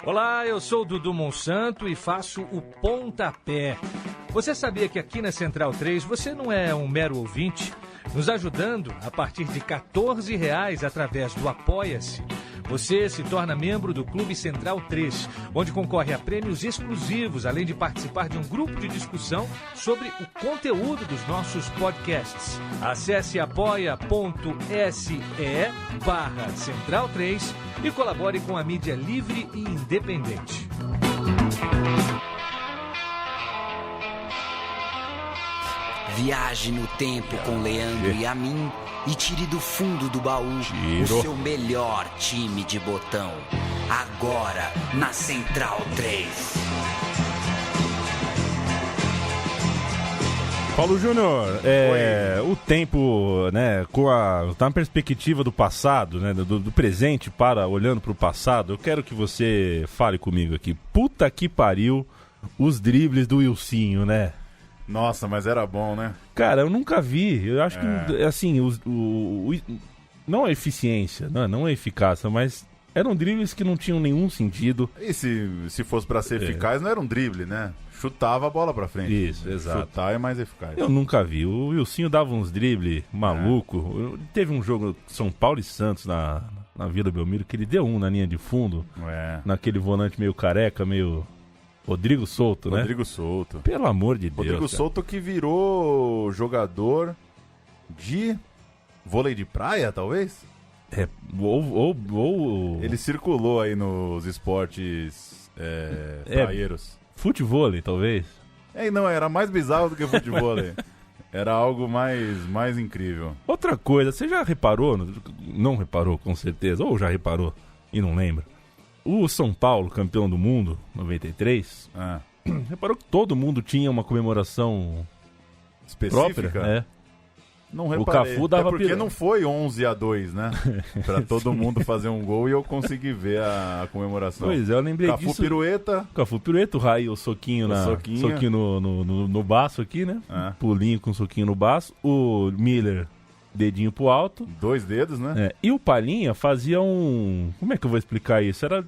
Olá, eu sou o Dudu Monsanto e faço o Pontapé. Você sabia que aqui na Central 3 você não é um mero ouvinte? Nos ajudando a partir de R$14 através do Apoia-se. Você se torna membro do Clube Central 3, onde concorre a prêmios exclusivos, além de participar de um grupo de discussão sobre o conteúdo dos nossos podcasts. Acesse apoia.se/Central 3 e colabore com a mídia livre e independente. Viaje no tempo com Leandro e a mim e tire do fundo do baú o seu melhor time de botão. Agora na Central 3. Paulo Júnior, o tempo, né, tá na perspectiva do passado, né, do presente olhando para o passado, eu quero que você fale comigo aqui. Puta que pariu os dribles do Wilsinho, né? Nossa, mas era bom, né? Cara, eu nunca vi. Eu acho que, assim, não a eficiência, não a eficácia, mas eram dribles que não tinham nenhum sentido. E se fosse pra ser eficaz, não era um drible, né? Chutava a bola pra frente. Isso, exato. Chutar é mais eficaz. Eu nunca vi. O Wilsinho dava uns dribles maluco. Teve um jogo São Paulo e Santos na Vila Belmiro que ele deu na linha de fundo. Naquele volante meio careca, meio... Rodrigo Souto, né? Rodrigo Souto. Pelo amor de Deus. Rodrigo Souto que virou jogador de vôlei de praia, talvez? Ele circulou aí nos esportes praieiros. Futevôlei, talvez? Não, era mais bizarro do que futevôlei. Era algo mais incrível. Outra coisa, você já reparou? Não reparou, com certeza. Ou já reparou e não lembra? O São Paulo, campeão do mundo, 93, reparou que todo mundo tinha uma comemoração específica? Própria? Não reparei. O Cafu dava porque não foi 11-2, né? Pra todo mundo fazer um gol e eu consegui ver a comemoração. Pois é, eu lembrei disso. Cafu pirueta, o Raí, o soquinho no baço aqui, né? Pulinho com soquinho no baço. O Miller... dedinho pro alto. 2 dedos, né? E o Palhinha fazia como é que eu vou explicar isso? Era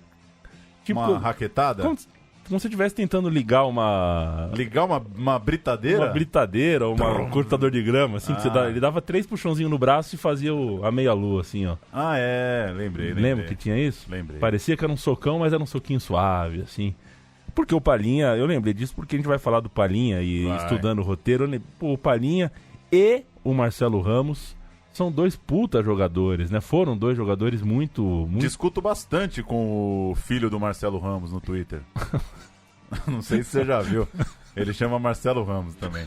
tipo... uma raquetada? Como se você estivesse tentando ligar uma... Ligar uma britadeira? Uma britadeira, um cortador de grama, assim, que ele dava 3 puxãozinhos no braço e fazia a meia-lua, assim, ó. Lembrei. Lembra que tinha isso? Lembrei. Parecia que era um socão, mas era um soquinho suave, assim. Porque o Palhinha, eu lembrei disso porque a gente vai falar do Palhinha e estudando o roteiro, o Palhinha e o Marcelo Ramos são 2 puta jogadores, né? Foram 2 jogadores muito... Discuto bastante com o filho do Marcelo Ramos no Twitter. Não sei se você já viu. Ele chama Marcelo Ramos também.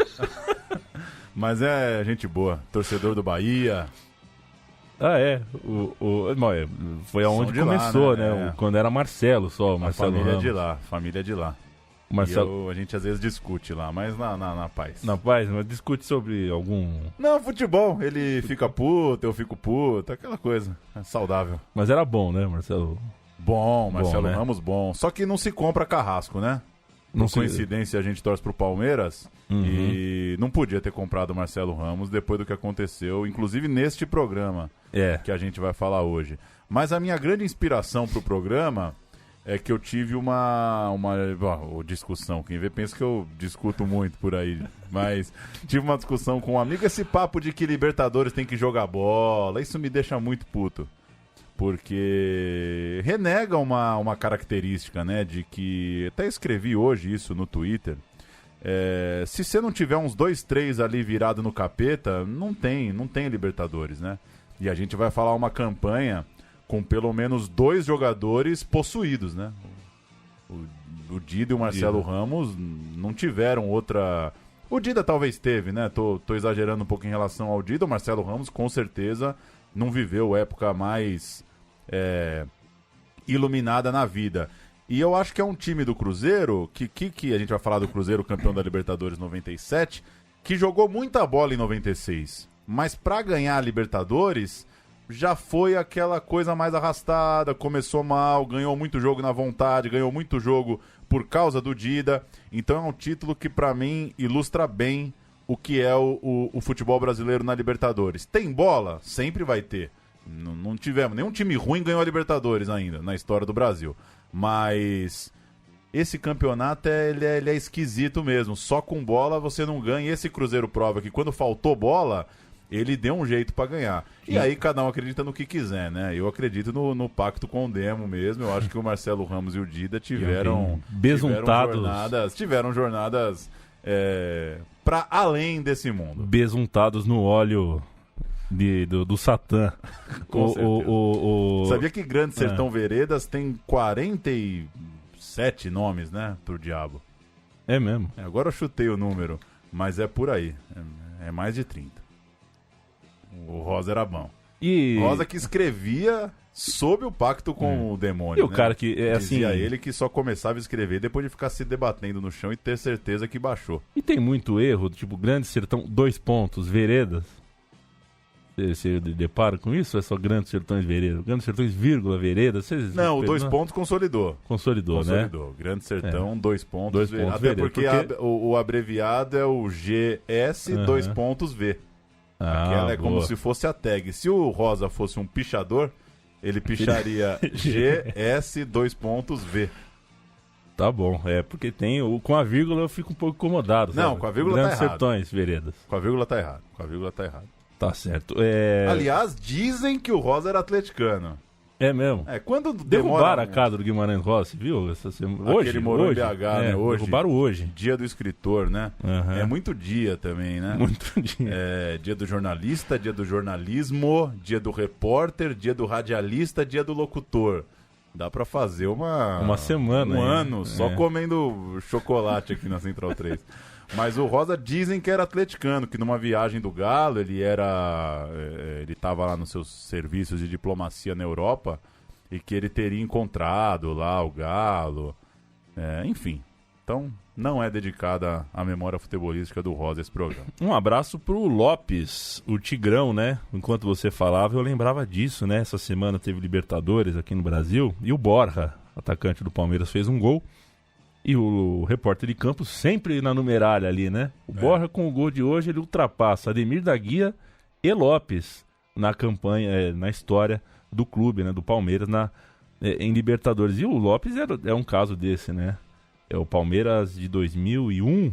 Mas é gente boa. Torcedor do Bahia. Foi aonde começou, lá, né? Quando era Marcelo só, Marcelo Ramos. Família de lá. A gente às vezes discute lá, mas na paz. Na paz, mas discute sobre algum... Não, futebol. Ele fica puto, eu fico puto, aquela coisa. É saudável. Mas era bom, né, Marcelo? Marcelo né? Ramos bom. Só que não se compra carrasco, né? Por coincidência, a gente torce pro Palmeiras e não podia ter comprado o Marcelo Ramos depois do que aconteceu, inclusive neste programa que a gente vai falar hoje. Mas a minha grande inspiração pro programa... é que eu tive uma discussão. Quem vê pensa que eu discuto muito por aí. Mas tive uma discussão com um amigo. Esse papo de que Libertadores tem que jogar bola, isso me deixa muito puto. Porque renega uma característica, né? De que... até escrevi hoje isso no Twitter. Se você não tiver uns 2, 3 ali virado no capeta, não tem Libertadores, né? E a gente vai falar uma campanha... com pelo menos 2 jogadores possuídos, né? O Dida e o Marcelo Ramos não tiveram outra... O Dida talvez teve, né? Tô exagerando um pouco em relação ao Dida. O Marcelo Ramos, com certeza, não viveu época mais iluminada na vida. E eu acho que é um time do Cruzeiro, que a gente vai falar do Cruzeiro, campeão da Libertadores 97, que jogou muita bola em 96. Mas pra ganhar a Libertadores... já foi aquela coisa mais arrastada, começou mal, ganhou muito jogo na vontade, ganhou muito jogo por causa do Dida. Então é um título que pra mim ilustra bem o que é o futebol brasileiro na Libertadores. Tem bola? Sempre vai ter. Não tivemos. Nenhum time ruim ganhou a Libertadores ainda na história do Brasil. Mas esse campeonato ele é esquisito mesmo. Só com bola você não ganha. E esse Cruzeiro prova que quando faltou bola, ele deu um jeito pra ganhar. E aí cada um acredita no que quiser, né? Eu acredito no pacto com o Demo mesmo. Eu acho que o Marcelo Ramos e o Dida tiveram jornadas pra além desse mundo. Besuntados no óleo do Satã. Com certeza. Sabia que Grande Sertão Veredas tem 47 nomes, né? Pro diabo. É mesmo? Agora eu chutei o número, mas é por aí. É mais de 30. O Rosa era bom. Rosa que escrevia sob o pacto com o demônio. E o cara que dizia ele que só começava a escrever depois de ficar se debatendo no chão e ter certeza que baixou. E tem muito erro, tipo Grande Sertão, 2 pontos, Veredas. Você depara com isso? É só Grandes Sertões Veredas? Grandes Sertões, vírgula, Veredas? Não, o 2 pontos consolidou. Consolidou, né? Grande Sertão, 2 pontos. 2 pontos até porque o abreviado é o GS, 2 pontos V. Aquela é como se fosse a tag. Se o Rosa fosse um pichador, ele picharia GS 2 pontos V. Tá bom, porque tem com a vírgula eu fico um pouco incomodado. Não, sabe? Com a vírgula Grandes tá errado. Sertões, Veredas. Com a vírgula tá errado. Tá certo. Aliás, dizem que o Rosa era atleticano. É mesmo? Quando derrubaram a casa do Guimarães Rossi, viu? Essa semana. Hoje, ele morou hoje, em BH, né? Hoje. Derrubaram hoje. Dia do escritor, né? Uhum. É muito dia também, né? Muito dia. Dia do jornalista, dia do jornalismo, dia do repórter, dia do radialista, dia do locutor. Dá pra fazer uma semana. Um ano só comendo chocolate aqui na Central 3. Mas o Rosa dizem que era atleticano, que numa viagem do Galo ele estava lá nos seus serviços de diplomacia na Europa e que ele teria encontrado lá o Galo. Enfim, então não é dedicada à memória futebolística do Rosa esse programa. Um abraço pro Lopes, o Tigrão, né? Enquanto você falava, eu lembrava disso, né? Essa semana teve Libertadores aqui no Brasil e o Borja, atacante do Palmeiras, fez um gol. E o repórter de campo sempre na numeralha ali, né? O Borja com o gol de hoje, ele ultrapassa Ademir da Guia e Lopes na campanha, na história do clube, né? Do Palmeiras em Libertadores. E o Lopes é um caso desse, né? É o Palmeiras de 2001.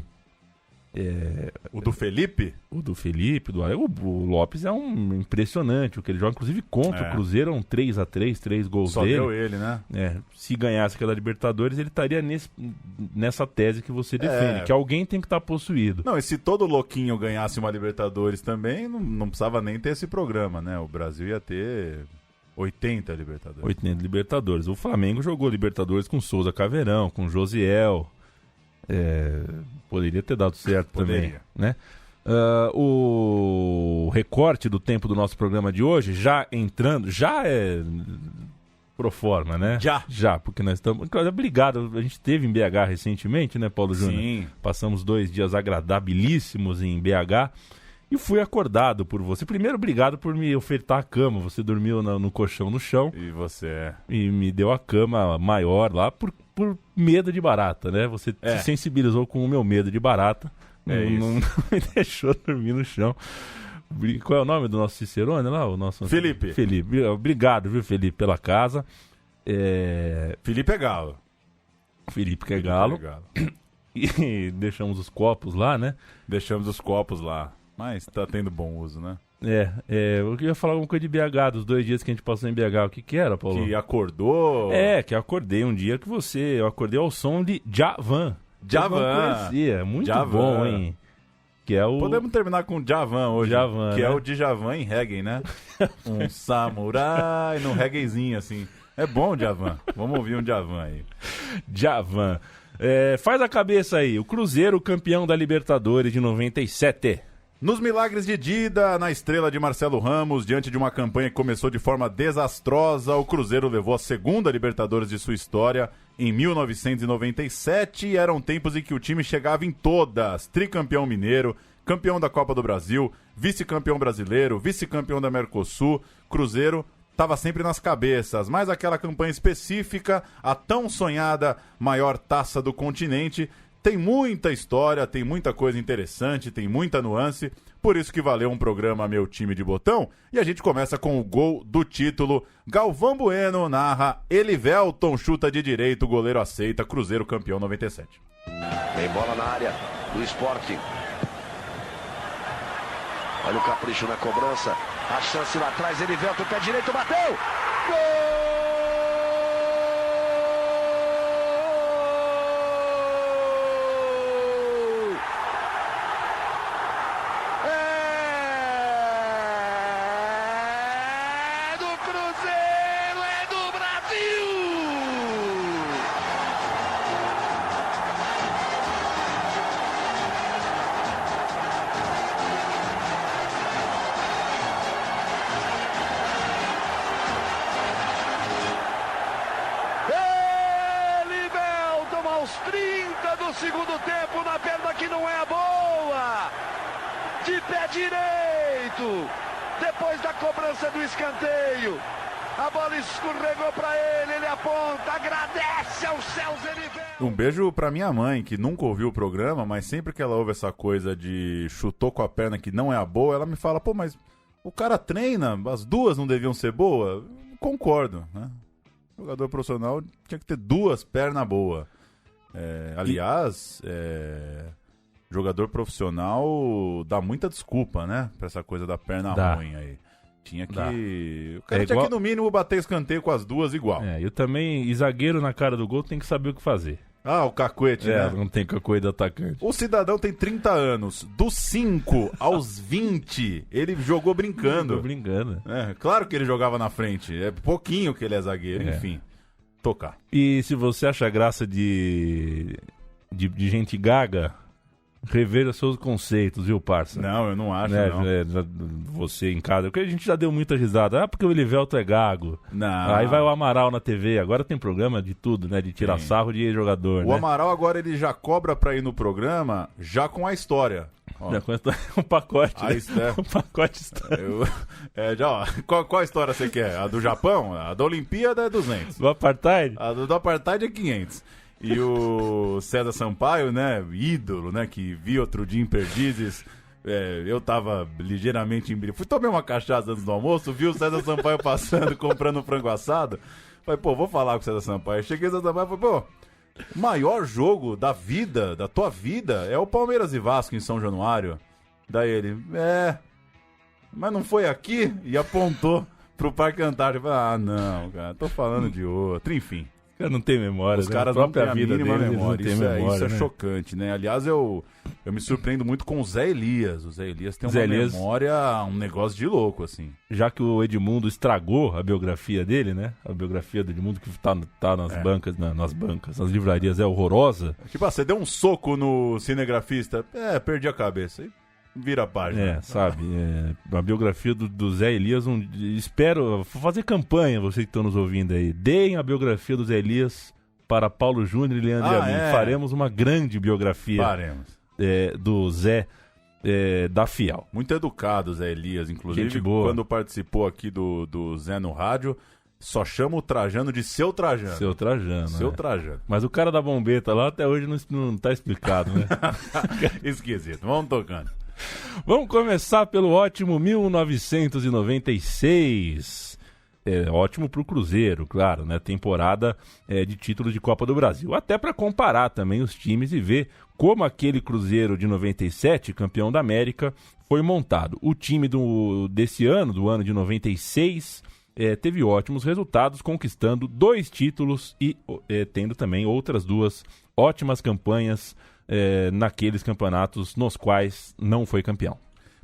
O do Felipe? O do Felipe, o Lopes é um impressionante, o que ele joga, inclusive contra o Cruzeiro, 3-3, 3 gols Só dele. Só deu ele, né? Se ganhasse aquela Libertadores, ele estaria nessa tese que você defende, que alguém tem que estar possuído. Não, e se todo louquinho ganhasse uma Libertadores também, não precisava nem ter esse programa, né? O Brasil ia ter 80 Libertadores. 80 Libertadores. O Flamengo jogou Libertadores com Souza Caveirão, com Josiel. Poderia ter dado certo também, né? O recorte do tempo do nosso programa de hoje, já é pro forma, né? Já, porque nós estamos... Obrigado, a gente esteve em BH recentemente, né, Paulo Júnior? Sim. Passamos 2 dias agradabilíssimos em BH e fui acordado por você. Primeiro, obrigado por me ofertar a cama, você dormiu no colchão no chão. E você E me deu a cama maior lá por medo de barata, né? Você se sensibilizou com o meu medo de barata. Não me deixou dormir no chão. Qual é o nome do nosso Cicerone lá? O nosso... Felipe. Obrigado, viu, Felipe, pela casa. Felipe é galo. Felipe que é galo. E deixamos os copos lá, né? Deixamos os copos lá. Mas tá tendo bom uso, né? Eu queria falar alguma coisa de BH, dos 2 dias que a gente passou em BH. O que era, Paulo? Que acordou? Que acordei um dia que eu acordei ao som de Djavan. Conhecia, muito bom, hein? Que é o... Podemos terminar com Djavan hoje. Djavan, que né? é o Djavan em reggae, né? Um samurai no reggaezinho, assim. É bom o Djavan. Vamos ouvir um Djavan aí. Djavan. Faz a cabeça aí. O Cruzeiro, campeão da Libertadores de 97. Nos milagres de Dida, na estrela de Marcelo Ramos, diante de uma campanha que começou de forma desastrosa, o Cruzeiro levou a 2ª Libertadores de sua história em 1997 e eram tempos em que o time chegava em todas. Tricampeão mineiro, campeão da Copa do Brasil, vice-campeão brasileiro, vice-campeão da Mercosul. Cruzeiro estava sempre nas cabeças, mas aquela campanha específica, a tão sonhada maior taça do continente, tem muita história, tem muita coisa interessante, tem muita nuance, por isso que valeu um programa Meu Time de Botão. E a gente começa com o gol do título. Galvão Bueno narra, Elivelton chuta de direito, o goleiro aceita, Cruzeiro campeão 97. Tem bola na área do Sport. Olha o capricho na cobrança, a chance lá atrás, Elivelton, pé direito, bateu! Gol! Segundo tempo, na perna que não é a boa, de pé direito, depois da cobrança do escanteio, a bola escorregou para ele aponta, agradece aos céus, Elivelton. Um beijo pra minha mãe, que nunca ouviu o programa, mas sempre que ela ouve essa coisa de chutou com a perna que não é a boa, ela me fala, pô, mas o cara treina, as duas não deviam ser boas? Concordo, né? O jogador profissional tinha que ter duas pernas boas. Aliás, jogador profissional dá muita desculpa, né? Pra essa coisa da perna ruim aí. Tinha que... O cara tinha que, no mínimo, bater escanteio com as duas igual. Eu também, e zagueiro na cara do gol tem que saber o que fazer. Ah, o cacuete, né? Não tem cacuete do atacante. O cidadão tem 30 anos. Dos 5 aos 20, ele jogou brincando. Claro que ele jogava na frente. É pouquinho que ele é zagueiro, enfim. Tocar. E se você acha graça de gente gaga, reveja seus conceitos, viu, parça? Não, eu não acho, não. Você em casa, porque a gente já deu muita risada. Porque o Elivelton é gago. Não. Aí vai o Amaral na TV, agora tem programa de tudo, né? De tirar sarro de jogador, O Amaral agora ele já cobra pra ir no programa, já com a história. Já com um pacote, Um pacote histórico. Qual história você quer? A do Japão? A da Olimpíada é 200. Do Apartheid? A do Apartheid é 500. E o César Sampaio, né, ídolo, né, que vi outro dia em Perdizes, eu tava ligeiramente fui tomar uma cachaça antes do almoço, vi o César Sampaio passando, comprando frango assado, falei, pô, vou falar com o César Sampaio. Cheguei no César Sampaio e falei, pô, o maior jogo da vida, da tua vida, é o Palmeiras e Vasco em São Januário. Daí ele, mas não foi aqui? E apontou pro Parque Antártico. Ah, não, cara, tô falando de outro, enfim. Os caras não tem memória, Os caras não têm a mínima memória. Isso é né? chocante, né? Aliás, eu me surpreendo muito com o Zé Elias. O Zé Elias tem uma memória, um negócio de louco, assim. Já que o Edmundo estragou a biografia dele, né? A biografia do Edmundo que tá nas bancas, nas livrarias, é horrorosa. Tipo, você deu um soco no cinegrafista, perdi a cabeça. Vira a página. A biografia do Zé Elias, espero fazer campanha, vocês que estão nos ouvindo aí. Deem a biografia do Zé Elias para Paulo Júnior e Leandro e a mim. Faremos uma grande biografia do Zé da Fiel. Muito educado o Zé Elias, inclusive, quando participou aqui do Zé no rádio. Só chama o Trajano de Seu Trajano. Seu Trajano. Seu Trajano. Mas o cara da bombeta lá até hoje não tá explicado, né? Esquisito. Vamos tocando. Vamos começar pelo ótimo 1996. Ótimo pro Cruzeiro, claro, né? Temporada de títulos de Copa do Brasil. Até para comparar também os times e ver como aquele Cruzeiro de 97, campeão da América, foi montado. O time desse ano, do ano de 96, teve ótimos resultados, conquistando 2 títulos e tendo também outras 2 ótimas campanhas naqueles campeonatos nos quais não foi campeão.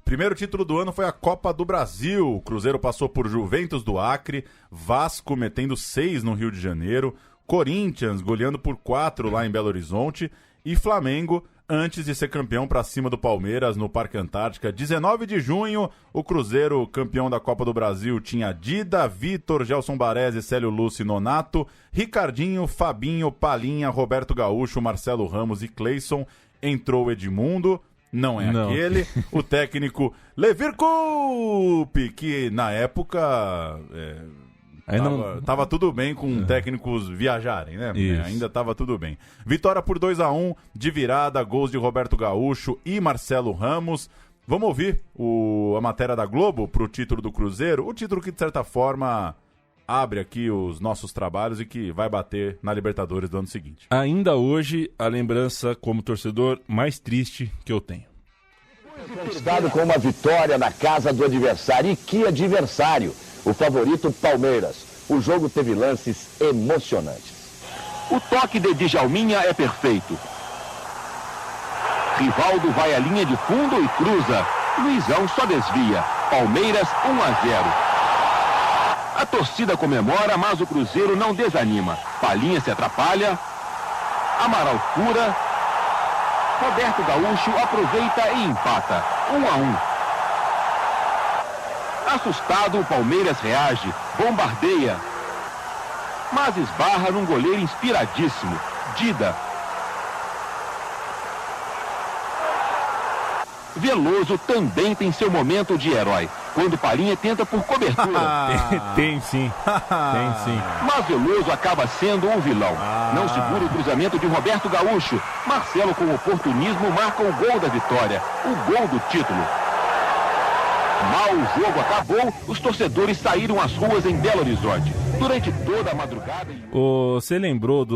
Primeiro título do ano foi a Copa do Brasil. O Cruzeiro passou por Juventus do Acre, Vasco metendo 6 no Rio de Janeiro, Corinthians goleando por 4 lá em Belo Horizonte e Flamengo antes de ser campeão para cima do Palmeiras no Parque Antártica. 19 de junho, o Cruzeiro, campeão da Copa do Brasil, tinha Dida, Vitor, Gelson Baresi, Célio Lúcio e Nonato, Ricardinho, Fabinho, Palinha, Roberto Gaúcho, Marcelo Ramos e Cleison. Entrou o Edmundo, não. Aquele. O técnico Levir Coupe, que na época... Tava tudo bem com técnicos viajarem, né? Ainda tava tudo bem. Vitória por 2-1, de virada, gols de Roberto Gaúcho e Marcelo Ramos. Vamos ouvir a matéria da Globo pro título do Cruzeiro, o título que, de certa forma, abre aqui os nossos trabalhos e que vai bater na Libertadores do ano seguinte. Ainda hoje, a lembrança como torcedor mais triste que eu tenho. Conquistado com uma vitória na casa do adversário. E que adversário! O favorito Palmeiras. O jogo teve lances emocionantes. O toque de Djalminha é perfeito. Rivaldo vai à linha de fundo e cruza. Luizão só desvia. Palmeiras 1-0. A torcida comemora, mas o Cruzeiro não desanima. Palhinha se atrapalha. Amaral fura. Roberto Gaúcho aproveita e empata. 1-1. Assustado, o Palmeiras reage, bombardeia. Mas esbarra num goleiro inspiradíssimo, Dida. Veloso também tem seu momento de herói, quando Palhinha tenta por cobertura. Tem sim. Mas Veloso acaba sendo um vilão. Não segura o cruzamento de Roberto Gaúcho. Marcelo, com oportunismo, marca o gol da vitória. O gol do título. Mal o jogo acabou, os torcedores saíram às ruas em Belo Horizonte. Durante toda a madrugada... Você lembrou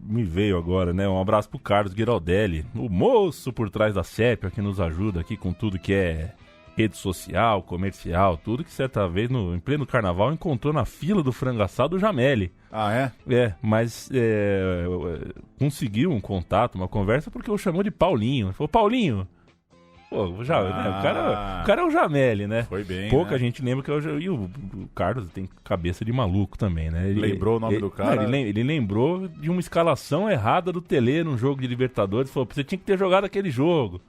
me veio agora, né? Um abraço pro Carlos Giraldelli, o moço por trás da Sépia, que nos ajuda aqui com tudo que é rede social, comercial, tudo que certa vez, em pleno carnaval, encontrou na fila do frango assado o Jameli. Ah, é? Mas conseguiu um contato, uma conversa, porque o chamou de Paulinho. Ele falou, Paulinho... Pô, o cara é o Jameli, né? Foi bem, pouca gente lembra que é e o Carlos tem cabeça de maluco também, né? Lembrou o nome do cara? Ele lembrou de uma escalação errada do Tele num jogo de Libertadores. Falou, você tinha que ter jogado aquele jogo.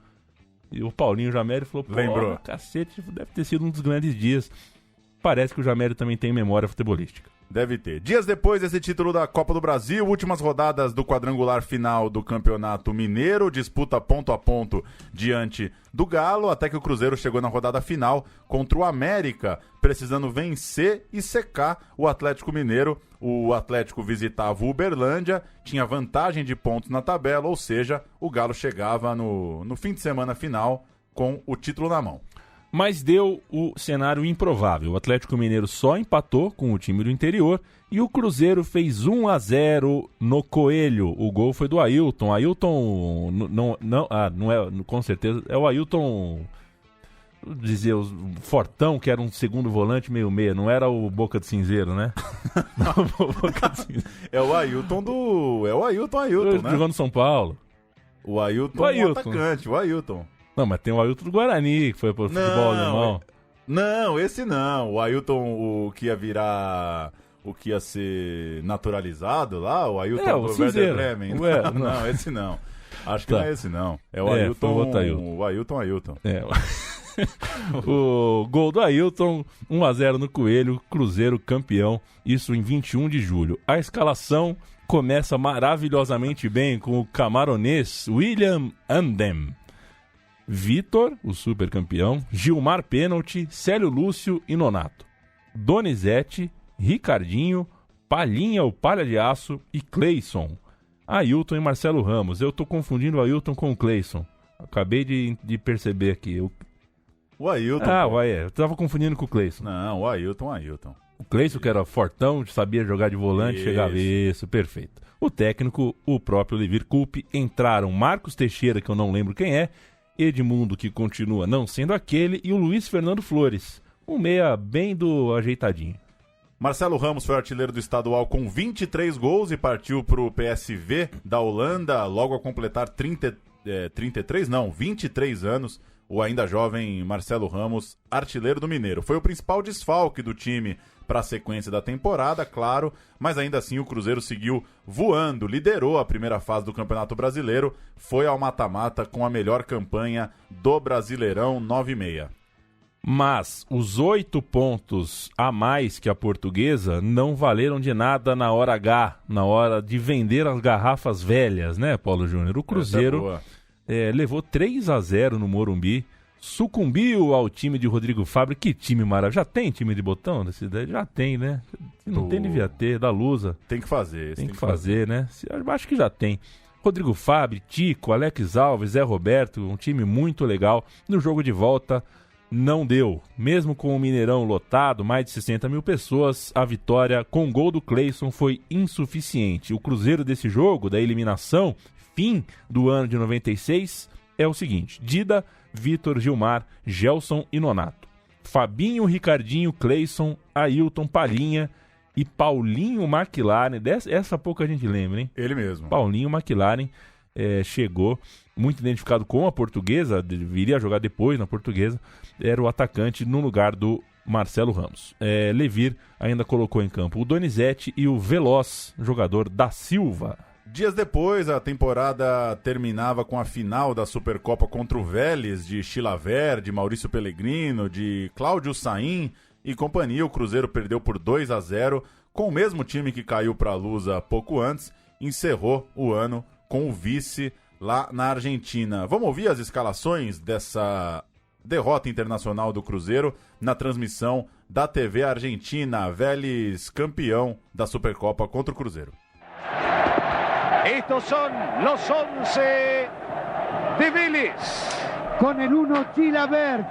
E o Paulinho Jameli falou, pô, lembrou. Cacete, deve ter sido um dos grandes dias. Parece que o Jameli também tem memória futebolística. Deve ter. Dias depois desse título da Copa do Brasil, últimas rodadas do quadrangular final do Campeonato Mineiro, disputa ponto a ponto diante do Galo, até que o Cruzeiro chegou na rodada final contra o América, precisando vencer e secar o Atlético Mineiro. O Atlético visitava o Uberlândia, tinha vantagem de pontos na tabela, ou seja, o Galo chegava no fim de semana final com o título na mão. Mas deu o cenário improvável. O Atlético Mineiro só empatou com o time do interior e o Cruzeiro fez 1-0 no Coelho. O gol foi do Ailton. Ailton não é, com certeza, é o Ailton, dizer, o Fortão, que era um segundo volante meio-meia, não era o Boca de Cinzeiro, né? Boca de Cinzeiro. É o Ailton, né? Jogando no São Paulo. O Ailton. O atacante, o Ailton. Não, mas tem o Ailton do Guarani, que foi pro futebol alemão. Não, esse não. O Ailton, o que ia virar... O que ia ser naturalizado lá, o Ailton do Werder Bremen. Não, esse não. Acho que não é esse, não. É o Ailton. O Ailton. O gol do Ailton, 1-0 no Coelho, Cruzeiro campeão, isso em 21 de julho. A escalação começa maravilhosamente bem com o camaronês William Andem. Vitor, o super campeão, Gilmar pênalti, Célio Lúcio e Nonato. Donizete, Ricardinho, Palhinha, o Palha de Aço e Cleison. Ailton e Marcelo Ramos. Eu tô confundindo o Ailton com o Cleison. Acabei de perceber aqui. O Ailton. Eu tava confundindo com o Cleison. Não, o Ailton. O Cleison, que era fortão, sabia jogar de volante, chegava. Isso, perfeito. O técnico, o próprio Levir Coupe, entraram Marcos Teixeira, que eu não lembro quem é, Edmundo, que continua não sendo aquele, e o Luiz Fernando Flores, um meia bem do ajeitadinho. Marcelo Ramos foi artilheiro do estadual com 23 gols e partiu para o PSV da Holanda logo a completar 23 anos. O ainda jovem Marcelo Ramos, artilheiro do Mineiro. Foi o principal desfalque do time para a sequência da temporada, claro, mas ainda assim o Cruzeiro seguiu voando, liderou a primeira fase do Campeonato Brasileiro, foi ao mata-mata com a melhor campanha do Brasileirão 9-6. Mas os 8 pontos a mais que a Portuguesa não valeram de nada na hora H, na hora de vender as garrafas velhas, né, Paulo Júnior? O Cruzeiro levou 3-0 no Morumbi, sucumbiu ao time de Rodrigo Fábio. Que time maravilhoso. Já tem time de botão dessa ideia? Já tem, né? Se não tem, devia ter, da Lusa. Tem que fazer. Tem que fazer, né? Eu acho que já tem. Rodrigo Fabre, Tico, Alex Alves, Zé Roberto, um time muito legal. No jogo de volta não deu. Mesmo com o Mineirão lotado, mais de 60 mil pessoas, a vitória com gol do Cleison foi insuficiente. O cruzeiro desse jogo, da eliminação, fim do ano de 96, é o seguinte: Dida, Vitor, Gilmar, Gelson e Nonato. Fabinho, Ricardinho, Cleison, Ailton, Palhinha e Paulinho McLaren. Essa pouca a gente lembra, hein? Ele mesmo. Paulinho McLaren chegou, muito identificado com a Portuguesa, viria a jogar depois na Portuguesa, era o atacante no lugar do Marcelo Ramos. Levir ainda colocou em campo o Donizete e o veloz jogador da Silva. Dias depois, a temporada terminava com a final da Supercopa contra o Vélez, de Chilaver, de Maurício Pellegrino, de Cláudio Saim e companhia. O Cruzeiro perdeu por 2-0, com o mesmo time que caiu para a Lusa pouco antes, encerrou o ano com o vice lá na Argentina. Vamos ouvir as escalações dessa derrota internacional do Cruzeiro na transmissão da TV Argentina. Vélez campeão da Supercopa contra o Cruzeiro. Estos son los 11 de Vélez. Con el 1 Chilavert,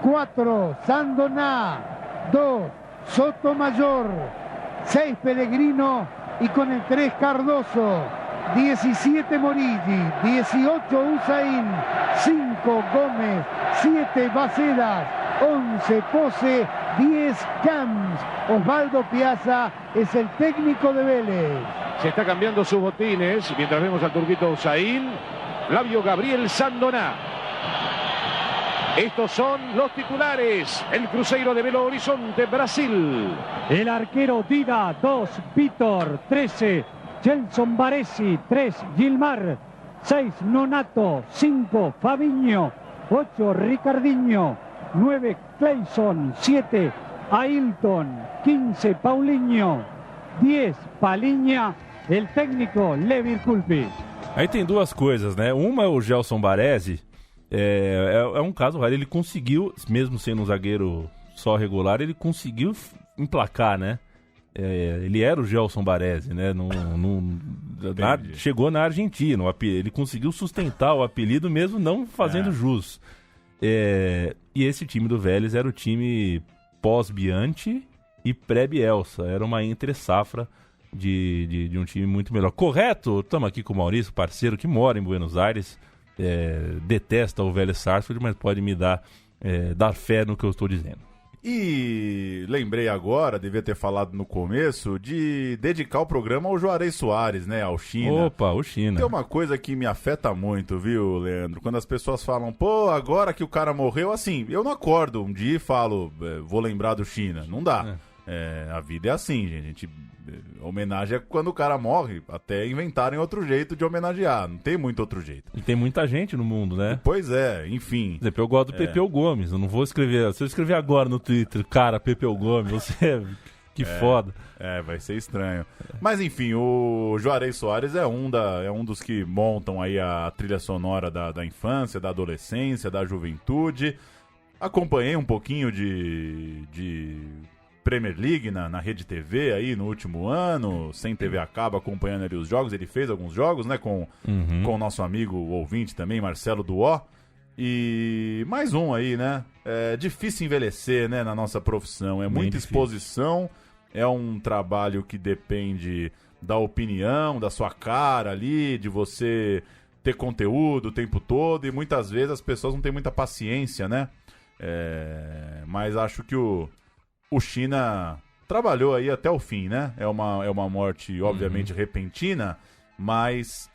4 Sandoná, 2 Sotomayor, 6 Pellegrino y con el 3 Cardoso, 17 Morigi, 18 Usain, 5 Gómez, 7 Bacedas, 11 Pose, 10 Camps. Osvaldo Piazza es el técnico de Vélez. Se está cambiando sus botines mientras vemos al turquito Usain. Flavio Gabriel Sandoná. Estos son los titulares. El Cruzeiro de Belo Horizonte, Brasil. El arquero Dida, 2 Vitor, 13 Gelson Baresi, 3 Gilmar, 6 Nonato, 5 Fabinho, 8 Ricardinho, 9 Cleison, 7 Ailton, 15 Paulinho, 10 Palhinha, el técnico Levir Culpi. Aí tem duas coisas, né? Uma é o Gelson Baresi, é um caso raro. Ele conseguiu, mesmo sendo um zagueiro só regular, ele conseguiu emplacar, né? Ele era o Gelson Baresi, né? Chegou na Argentina, ele conseguiu sustentar o apelido mesmo não fazendo jus. E esse time do Vélez era o time pós-Bianchi e pré-Bielsa. Era uma entre-safra de um time muito melhor. Correto? Estamos aqui com o Maurício, parceiro que mora em Buenos Aires, detesta o Vélez Sarsfield, mas pode me dar fé no que eu estou dizendo. E lembrei agora, devia ter falado no começo, de dedicar o programa ao Juarez Soares, né, ao China. Opa, o China. Tem uma coisa que me afeta muito, viu, Leandro? Quando as pessoas falam, pô, agora que o cara morreu, assim, eu não acordo um dia e falo, vou lembrar do China. Não dá. A vida é assim, gente. Homenagem é quando o cara morre, até inventarem outro jeito de homenagear. Não tem muito outro jeito. E tem muita gente no mundo, né? Pois é, enfim. Eu gosto do Pepeu Gomes. Eu não vou escrever. Se eu escrever agora no Twitter, cara, Pepeu Gomes, você. Que foda. Vai ser estranho. Mas enfim, o Juarez Soares é um dos que montam aí a trilha sonora da infância, da adolescência, da juventude. Acompanhei um pouquinho de Premier League na Rede TV aí no último ano, sem TV a cabo, acompanhando ali os jogos. Ele fez alguns jogos, né, com o nosso amigo ouvinte também, Marcelo Duó. E mais um aí, né? É difícil envelhecer, né, na nossa profissão. É muita exposição, é um trabalho que depende da opinião, da sua cara ali, de você ter conteúdo o tempo todo, e muitas vezes as pessoas não têm muita paciência, né? Mas acho que o China trabalhou aí até o fim, né? É uma morte, obviamente, repentina, mas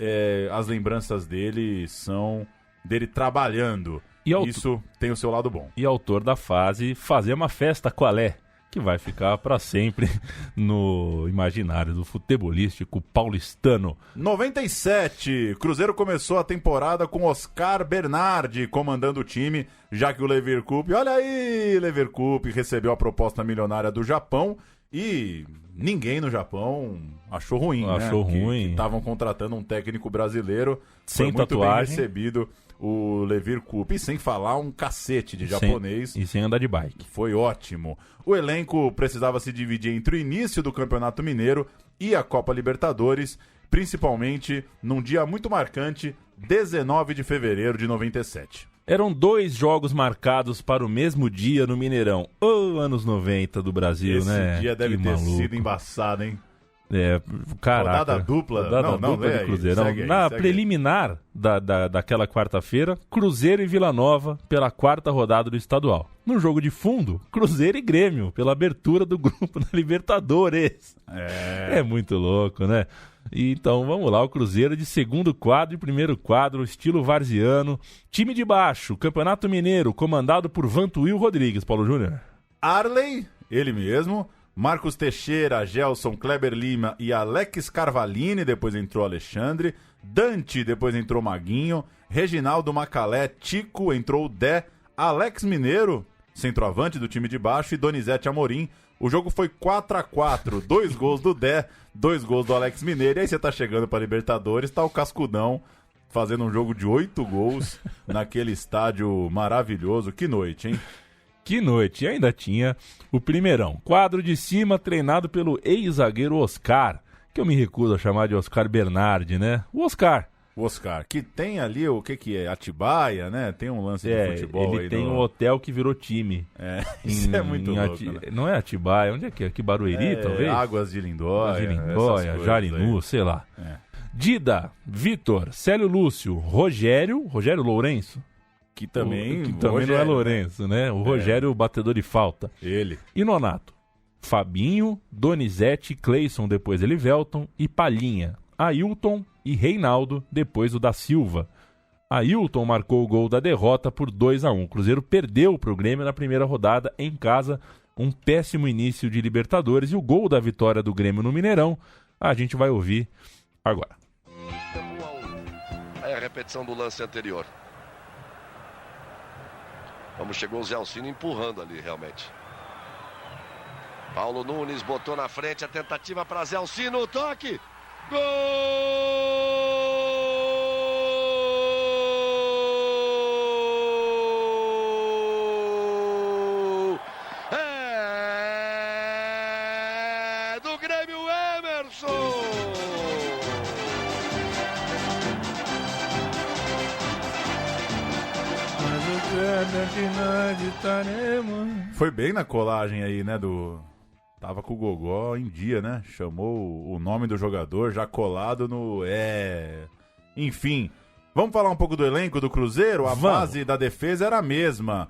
as lembranças dele são dele trabalhando. Isso tem o seu lado bom. E autor da frase, fazer uma festa qualé, que vai ficar para sempre no imaginário do futebolístico paulistano. 97, Cruzeiro começou a temporada com Oscar Bernardi comandando o time, já que o Levir Coupe, olha aí, Levir Coupe recebeu a proposta milionária do Japão e ninguém no Japão achou ruim, Achou ruim. Que estavam contratando um técnico brasileiro, sem foi muito tatuagem. bem recebido o Levir Coupe. E sem falar um cacete de japonês. E sem andar de bike. Foi ótimo. O elenco precisava se dividir entre o início do Campeonato Mineiro e a Copa Libertadores, principalmente num dia muito marcante, 19 de fevereiro de 97. Eram 2 jogos marcados para o mesmo dia no Mineirão. Anos 90 do Brasil, né? Esse dia deve ter sido embaçado, hein? Caraca. Rodada dupla. Rodada dupla de Cruzeiro. Na preliminar daquela quarta-feira, Cruzeiro e Vila Nova pela 4ª rodada do estadual. No jogo de fundo, Cruzeiro e Grêmio pela abertura do grupo da Libertadores. É muito louco, né? E então vamos lá, o Cruzeiro de segundo quadro e primeiro quadro, estilo varziano. Time de baixo, Campeonato Mineiro, comandado por Vantuil Rodrigues, Paulo Júnior. Arley, ele mesmo. Marcos Teixeira, Gelson, Kleber Lima e Alex Carvalini, depois entrou Alexandre. Dante, depois entrou Maguinho. Reginaldo Macalé, Tico, entrou o Dé. Alex Mineiro, centroavante do time de baixo, e Donizete Amorim. O jogo foi 4-4, 2 gols do Dé, 2 gols do Alex Mineiro. E aí você tá chegando pra Libertadores, tá o Cascudão fazendo um jogo de 8 gols naquele estádio maravilhoso. Que noite, hein? Que noite. E ainda tinha o Primeirão. Quadro de cima treinado pelo ex-zagueiro Oscar, que eu me recuso a chamar de Oscar Bernardi, né? O Oscar, que tem ali o que é? Atibaia, né? Tem um lance de futebol ele aí. Tem um hotel que virou time. Isso é muito louco, né? Não é Atibaia, onde é que é? Aqui Barueri, talvez? Águas de Lindóia, Jarinu, sei lá. Dida, Vitor, Célio Lúcio, Rogério Lourenço. Que também Rogério, não é Lourenço, né? O Rogério, batedor de falta. Ele. E Nonato, Fabinho, Donizete, Cleison, depois Elivelton e Palhinha. Ailton e Reinaldo, depois o da Silva. Ailton marcou o gol da derrota por 2-1. O Cruzeiro perdeu pro Grêmio na primeira rodada em casa. Um péssimo início de Libertadores. E o gol da vitória do Grêmio no Mineirão, a gente vai ouvir agora. Aí a repetição do lance anterior. Como chegou o Zé Alcino empurrando ali, realmente. Paulo Nunes botou na frente a tentativa para Zé Alcino, o toque. Gol! É do Grêmio, Emerson! Foi bem na colagem aí, né, Tava com o Gogó em dia, né? Chamou o nome do jogador já colado no... Enfim, vamos falar um pouco do elenco do Cruzeiro? A base da defesa era a mesma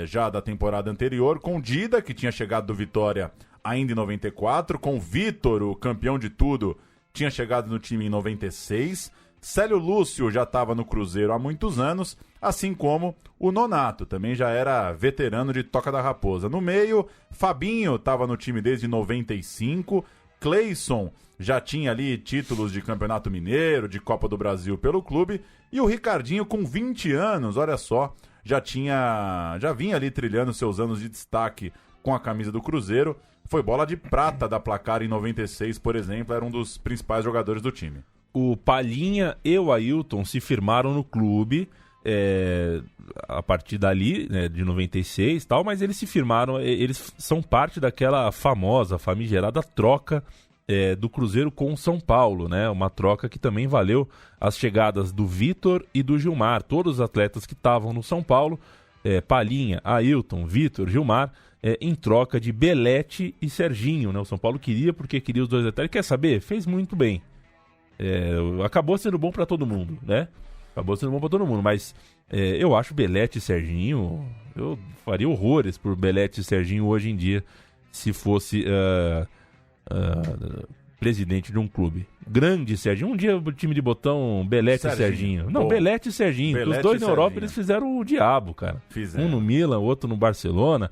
já da temporada anterior, com Dida, que tinha chegado do Vitória ainda em 94, com Vitor, o campeão de tudo, tinha chegado no time em 96... Célio Lúcio já estava no Cruzeiro há muitos anos, assim como o Nonato, também já era veterano de Toca da Raposa. No meio, Fabinho estava no time desde 95, Cleison já tinha ali títulos de Campeonato Mineiro, de Copa do Brasil pelo clube, e o Ricardinho com 20 anos, olha só, já vinha ali trilhando seus anos de destaque com a camisa do Cruzeiro. Foi bola de prata da Placar em 96, por exemplo, era um dos principais jogadores do time. O Palhinha e o Ailton se firmaram no clube a partir dali, né, de 96 e tal, mas eles se firmaram, eles são parte daquela famosa, famigerada troca do Cruzeiro com o São Paulo, né? Uma troca que também valeu as chegadas do Vitor e do Gilmar, todos os atletas que estavam no São Paulo, Palhinha, Ailton, Vitor, Gilmar, em troca de Belete e Serginho, né? O São Paulo queria porque queria os dois atletas. Quer saber? Fez muito bem. Acabou sendo bom pra todo mundo, né? Mas eu acho Belete e Serginho, eu faria horrores por Belete e Serginho hoje em dia, se fosse presidente de um clube. Grande Serginho, um dia o time de botão Belete e Serginho. Não, Belete e Serginho, os dois na Europa eles fizeram o diabo, cara. Um no Milan, outro no Barcelona.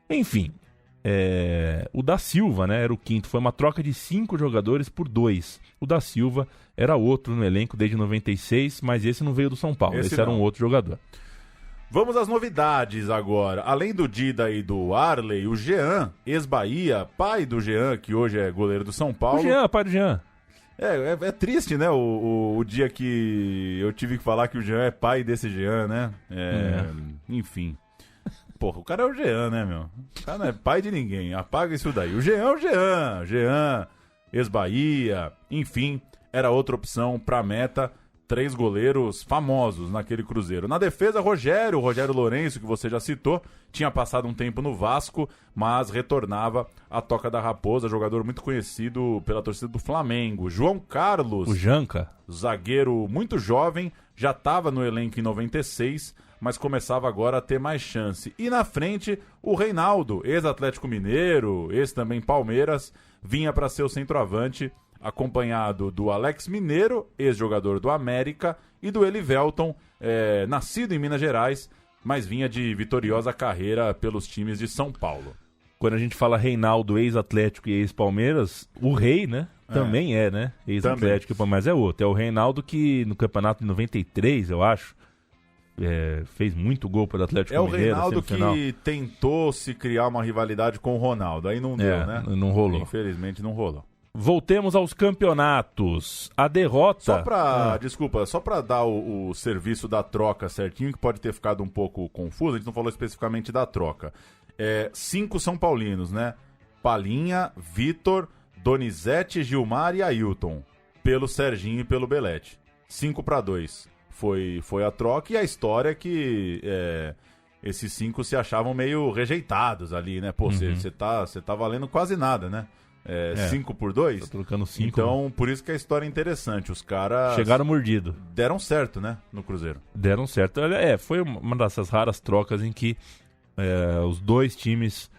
Enfim, o da Silva, né, era o quinto. Foi uma troca de 5 jogadores por 2. O da Silva era outro no elenco desde 96, mas esse não veio do São Paulo. Esse era um outro jogador. Vamos às novidades agora. Além do Dida e do Arley, o Jean, ex-Bahia, pai do Jean, que hoje é goleiro do São Paulo. O Jean, pai do Jean. É triste, né? O dia que eu tive que falar que o Jean é pai desse Jean, né? Enfim. Porra, o cara é o Jean, né, meu? O cara não é pai de ninguém. Apaga isso daí. O Jean é o Jean. Jean, ex-Bahia, enfim, era outra opção pra meta. 3 goleiros famosos naquele Cruzeiro. Na defesa, Rogério Lourenço, que você já citou, tinha passado um tempo no Vasco, mas retornava à Toca da Raposa, jogador muito conhecido pela torcida do Flamengo. João Carlos, o Janca, zagueiro muito jovem, já estava no elenco em 96, mas começava agora a ter mais chance. E na frente, o Reinaldo, ex-Atlético Mineiro, ex-também Palmeiras, vinha para ser o centroavante, acompanhado do Alex Mineiro, ex-jogador do América, e do Elivelton, nascido em Minas Gerais, mas vinha de vitoriosa carreira pelos times de São Paulo. Quando a gente fala Reinaldo, ex-Atlético e ex-Palmeiras, o Rei, né? Também né? Ex-Atlético, mas é outro. É o Reinaldo que no campeonato de 93, eu acho, fez muito gol para o Atlético Mineiro. É o Reinaldo que tentou se criar uma rivalidade com o Ronaldo. Aí não deu, né? Não rolou. Infelizmente não rolou. Voltemos aos campeonatos. A derrota... Desculpa, só para dar o serviço da troca certinho, que pode ter ficado um pouco confuso, a gente não falou especificamente da troca. 5 São Paulinos, né? Palinha, Vitor, Donizete, Gilmar e Ailton. Pelo Serginho e pelo Belete. 5-2. Foi a troca, e a história é que esses 5 se achavam meio rejeitados ali, né? Pô, você tá valendo quase nada, né? 5-2? Tá trocando 5. Então, por isso que a história é interessante. Os caras... chegaram mordido. Deram certo, né? No Cruzeiro. Deram certo. Foi uma dessas raras trocas em que os dois times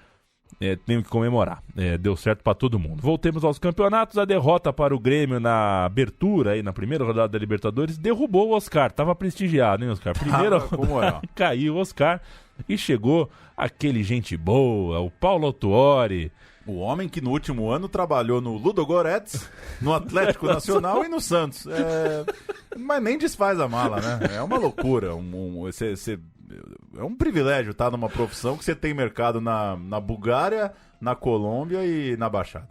têm que comemorar. Deu certo pra todo mundo. Voltemos aos campeonatos. A derrota para o Grêmio na abertura, aí, na primeira rodada da Libertadores, derrubou o Oscar. Tava prestigiado, hein, Oscar? Primeira rodada, caiu o Oscar e chegou aquele gente boa, o Paulo Autuori. O homem que no último ano trabalhou no Ludogorets, no Atlético Nacional e no Santos. Mas nem desfaz a mala, né? É uma loucura. É um privilégio estar numa profissão que você tem mercado na Bulgária, na Colômbia e na Baixada.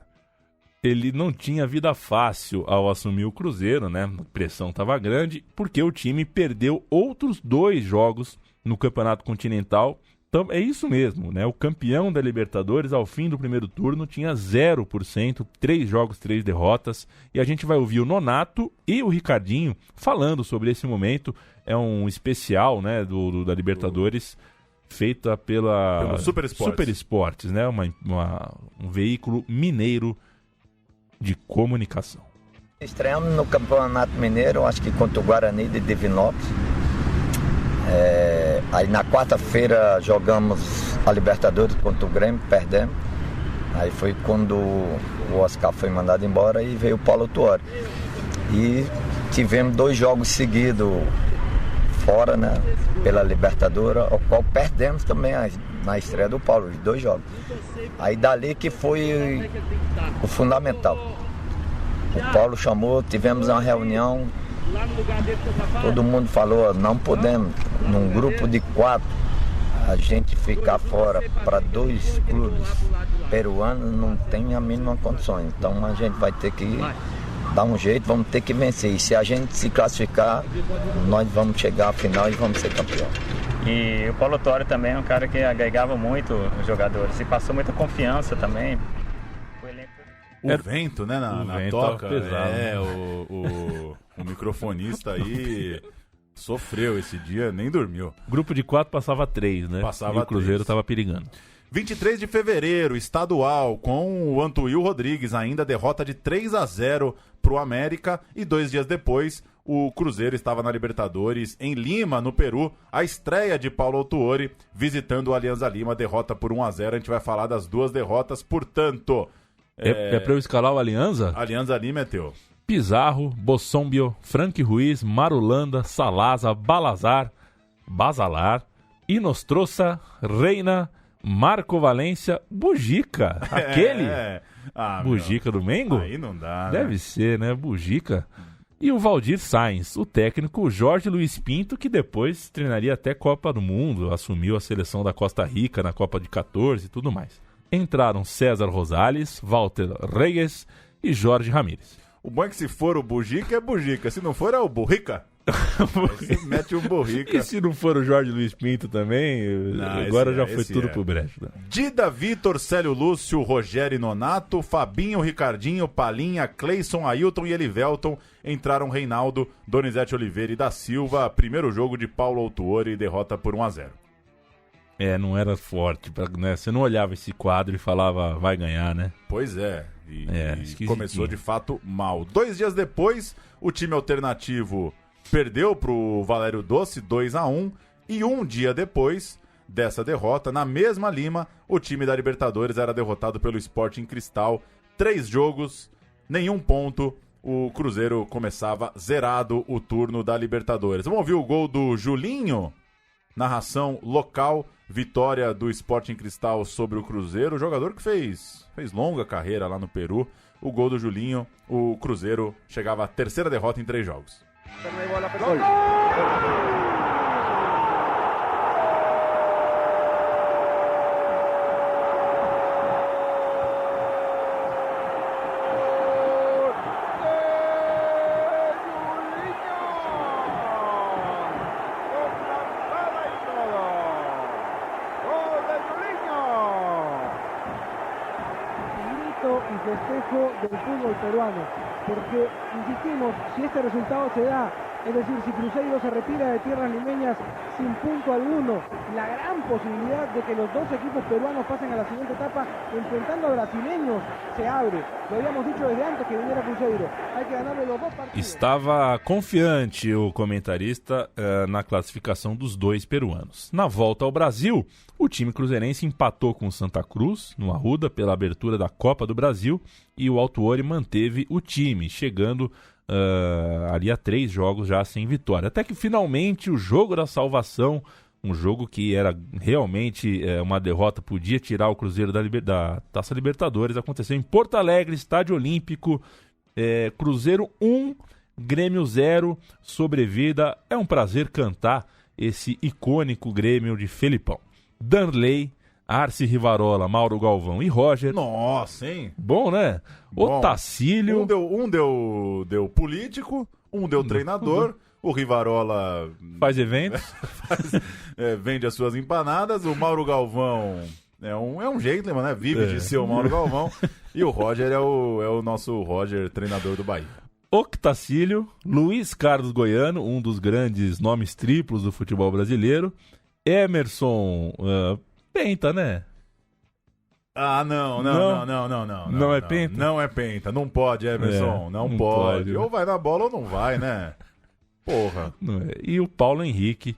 Ele não tinha vida fácil ao assumir o Cruzeiro, né? A pressão estava grande, porque o time perdeu outros 2 jogos no Campeonato Continental. Então, é isso mesmo, né? O campeão da Libertadores, ao fim do primeiro turno, tinha 0%, 3 jogos, 3 derrotas. E a gente vai ouvir o Nonato e o Ricardinho falando sobre esse momento. É um especial, né, da Libertadores, feita pelo Super Esportes, né? Um veículo mineiro de comunicação. Estreamos no Campeonato Mineiro, acho que contra o Guarani de Divinópolis. Aí na quarta-feira jogamos a Libertadores contra o Grêmio, perdemos. Aí foi quando o Oscar foi mandado embora e veio o Paulo Autuori. E tivemos 2 jogos seguidos fora, né, pela Libertadores, ao qual perdemos também na estreia do Paulo, os 2 jogos. Aí dali que foi o fundamental. O Paulo chamou, tivemos uma reunião. Todo mundo falou, não podemos, num grupo de 4, a gente ficar fora para 2 clubes peruanos não tem a mínima condição. Então a gente vai ter que dar um jeito, vamos ter que vencer. E se a gente se classificar, nós vamos chegar à final e vamos ser campeão. E o Paulo Autuori também é um cara que agregava muito os jogadores e passou muita confiança também. O vento, né, na vento toca. Pesado, O microfonista aí sofreu esse dia, nem dormiu. Grupo de 4 passava 3, né? Passava e o Cruzeiro 3. Tava perigando. 23 de fevereiro, estadual, com o Antuil Rodrigues, ainda derrota de 3-0 pro América. E 2 dias depois, o Cruzeiro estava na Libertadores, em Lima, no Peru. A estreia de Paulo Autuori, visitando o Alianza Lima, derrota por 1-0. A gente vai falar das 2 derrotas, portanto... É pra eu escalar o Alianza? Alianza Lima é teu. Pizarro, Bossombio, Frank Ruiz, Marulanda, Salaza, Basalar, Inostroça, Reina, Marco Valência, Bugica. Aquele? Bugica do Mengo? Aí não dá, Deve né? ser, né? Bugica. E o Valdir Sainz, o técnico Jorge Luiz Pinto, que depois treinaria até Copa do Mundo, assumiu a seleção da Costa Rica na Copa de 14 e tudo mais. Entraram César Rosales, Walter Reyes e Jorge Ramírez. O bom é que se for o Bujica, é Bujica. Se não for, é o Burrica. Aí você mete um Burrica. E se não for o Jorge Luiz Pinto também, agora já foi tudo pro brecho. Né? Dida, Vitor, Célio Lúcio, Rogério e Nonato, Fabinho, Ricardinho, Palinha, Cleison, Ailton e Elivelton. Entraram Reinaldo, Donizete Oliveira e da Silva. Primeiro jogo de Paulo Autuori e derrota por 1-0. Não era forte. Né? Você não olhava esse quadro e falava, vai ganhar, né? Pois é. E começou de fato mal. 2 dias depois, o time alternativo perdeu pro Valério Doce 2-1. E um dia depois dessa derrota, na mesma Lima, o time da Libertadores era derrotado pelo Sporting Cristal. 3 jogos, nenhum ponto. O Cruzeiro começava zerado o turno da Libertadores. Vamos ouvir o gol do Julinho? Narração local, vitória do Sporting Cristal sobre o Cruzeiro. O jogador que fez longa carreira lá no Peru. O gol do Julinho, o Cruzeiro chegava à 3ª derrota em 3 jogos. Festejo del fútbol peruano, porque insistimos, si este resultado se da, es decir, si Cruzeiro se retira de tierras limeñas sin punto alguno, la gran posibilidad de que los 2 equipos peruanos pasen a la siguiente etapa enfrentando a brasileños se abre. Lo habíamos dicho desde antes que viniera Cruzeiro, hay que ganarle los 2 partidos. Estava confiante o comentarista na classificação dos 2 peruanos. Na volta ao Brasil, o time cruzeirense empatou com o Santa Cruz, no Arruda, pela abertura da Copa do Brasil, e o Autuori manteve o time, chegando ali a 3 jogos já sem vitória. Até que finalmente o jogo da salvação, um jogo que era realmente uma derrota, podia tirar o Cruzeiro da Taça Libertadores, aconteceu em Porto Alegre, Estádio Olímpico. Cruzeiro 1, Grêmio 0, sobrevida. É um prazer cantar esse icônico Grêmio de Felipão. Danley, Arce Rivarola, Mauro Galvão e Roger. Nossa, hein? Bom, né? Bom. Otacílio. Um deu político, um deu treinador. O Rivarola faz eventos. Vende as suas empanadas. O Mauro Galvão é um gentleman, né? Vive de ser o Mauro Galvão. E o Roger é o nosso Roger, treinador do Bahia. Octacílio, Luiz Carlos Goiano, um dos grandes nomes triplos do futebol brasileiro. Emerson Penta, né? Ah, não. Não é Penta? Não é Penta, não pode, Emerson, não pode. Ou vai na bola ou não vai, né? Porra. E o Paulo Henrique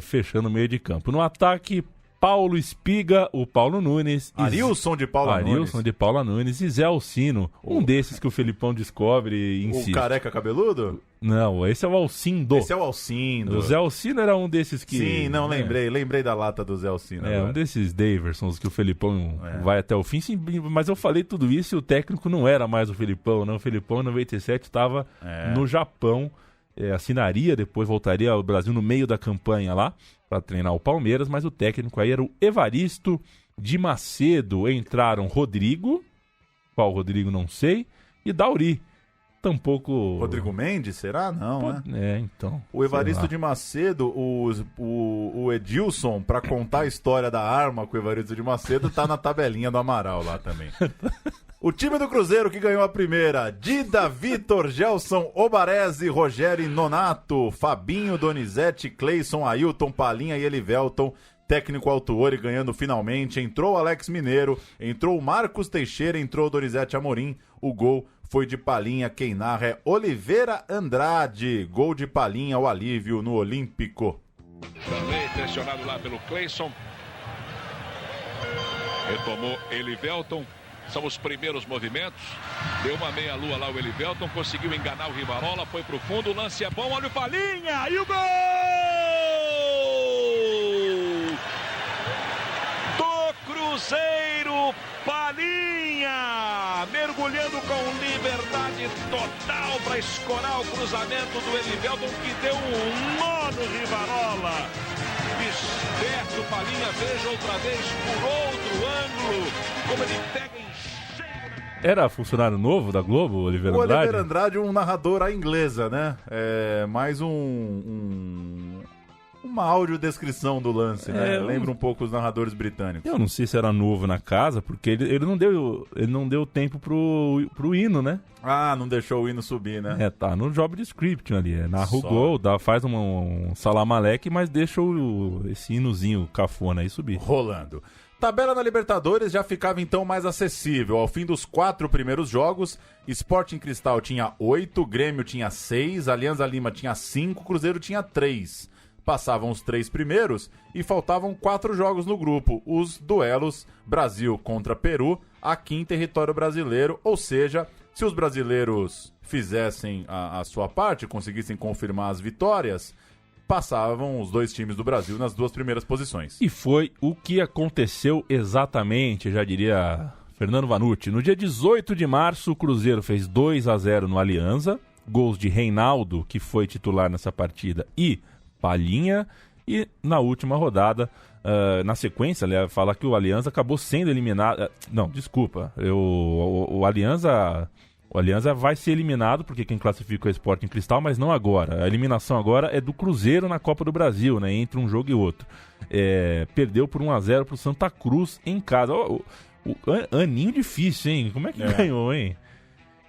fechando o meio de campo. No ataque, Paulo Espiga, o Paulo Nunes. Arilson de Paula Nunes e Zé Alcino. Um desses que o Felipão descobre e insiste. O careca cabeludo? Não, esse é o Alcindo. Esse é o Alcindo. O Zé Alcino era um desses que... Sim, não, lembrei da lata do Zé Alcino. Agora. Um desses Daversons que o Felipão vai até o fim. Sim, mas eu falei tudo isso e o técnico não era mais o Felipão, não. O Felipão em 97 estava no Japão. Assinaria, depois voltaria ao Brasil no meio da campanha lá para treinar o Palmeiras, mas o técnico aí era o Evaristo de Macedo. Entraram Rodrigo, qual Rodrigo não sei, e Dauri. Tampouco... Rodrigo Mendes, será? Não, né? Então. O Evaristo de Macedo, o Edilson, para contar a história da arma com o Evaristo de Macedo, tá na tabelinha do Amaral lá também. O time do Cruzeiro que ganhou a primeira: Dida, Vitor, Gelson, Obarese, Rogério e Nonato, Fabinho, Donizete, Cleison, Ailton, Palinha e Elivelton. Técnico Autuori ganhando finalmente. Entrou o Alex Mineiro, entrou o Marcos Teixeira, entrou o Donizete Amorim. O gol foi de Palinha. Quem narra é Oliveira Andrade. Gol de Palinha, o alívio no Olímpico. Também pressionado lá pelo Cleison. Retomou Elivelton. São os primeiros movimentos. Deu uma meia-lua lá o Elivelton. Conseguiu enganar o Rivarola. Foi pro fundo. O lance é bom. Olha o Palinha. E o gol! Do Cruzeiro, Palinha. Mergulhando com liberdade total para escorar o cruzamento do Elivelton, que deu um nó no Rivarola. Esperto Palinha, veja outra vez por outro ângulo, como ele pega em cheio. Era funcionário novo da Globo, Oliveira Andrade? O Oliveira Andrade, um narrador à inglesa, né? Mais uma audiodescrição do lance, né? Lembra um pouco os narradores britânicos. Eu não sei se era novo na casa, porque ele não deu tempo pro hino, né? Ah, não deixou o hino subir, né? Tá no job description ali. Narra o gol, faz um salamaleque, mas deixa esse hinozinho cafona aí subir. Rolando. Tabela na Libertadores já ficava então mais acessível. Ao fim dos 4 primeiros jogos, Sporting Cristal tinha 8, Grêmio tinha 6, Alianza Lima tinha 5, Cruzeiro tinha 3. Passavam os 3 primeiros e faltavam 4 jogos no grupo. Os duelos Brasil contra Peru, aqui em território brasileiro. Ou seja, se os brasileiros fizessem a sua parte, conseguissem confirmar as vitórias, passavam os 2 times do Brasil nas 2 primeiras posições. E foi o que aconteceu exatamente, já diria Fernando Vanucci. No dia 18 de março, o Cruzeiro fez 2-0 no Alianza. Gols de Reinaldo, que foi titular nessa partida, e Palhinha. E na última rodada, na sequência, fala que o Alianza acabou sendo eliminado. Não, desculpa. O Alianza vai ser eliminado, porque quem classifica é o Sporting Cristal, mas não agora. A eliminação agora é do Cruzeiro na Copa do Brasil, né? Entre um jogo e outro. Perdeu por 1-0 pro Santa Cruz em casa. Aninho difícil, hein? Como é que ganhou, hein?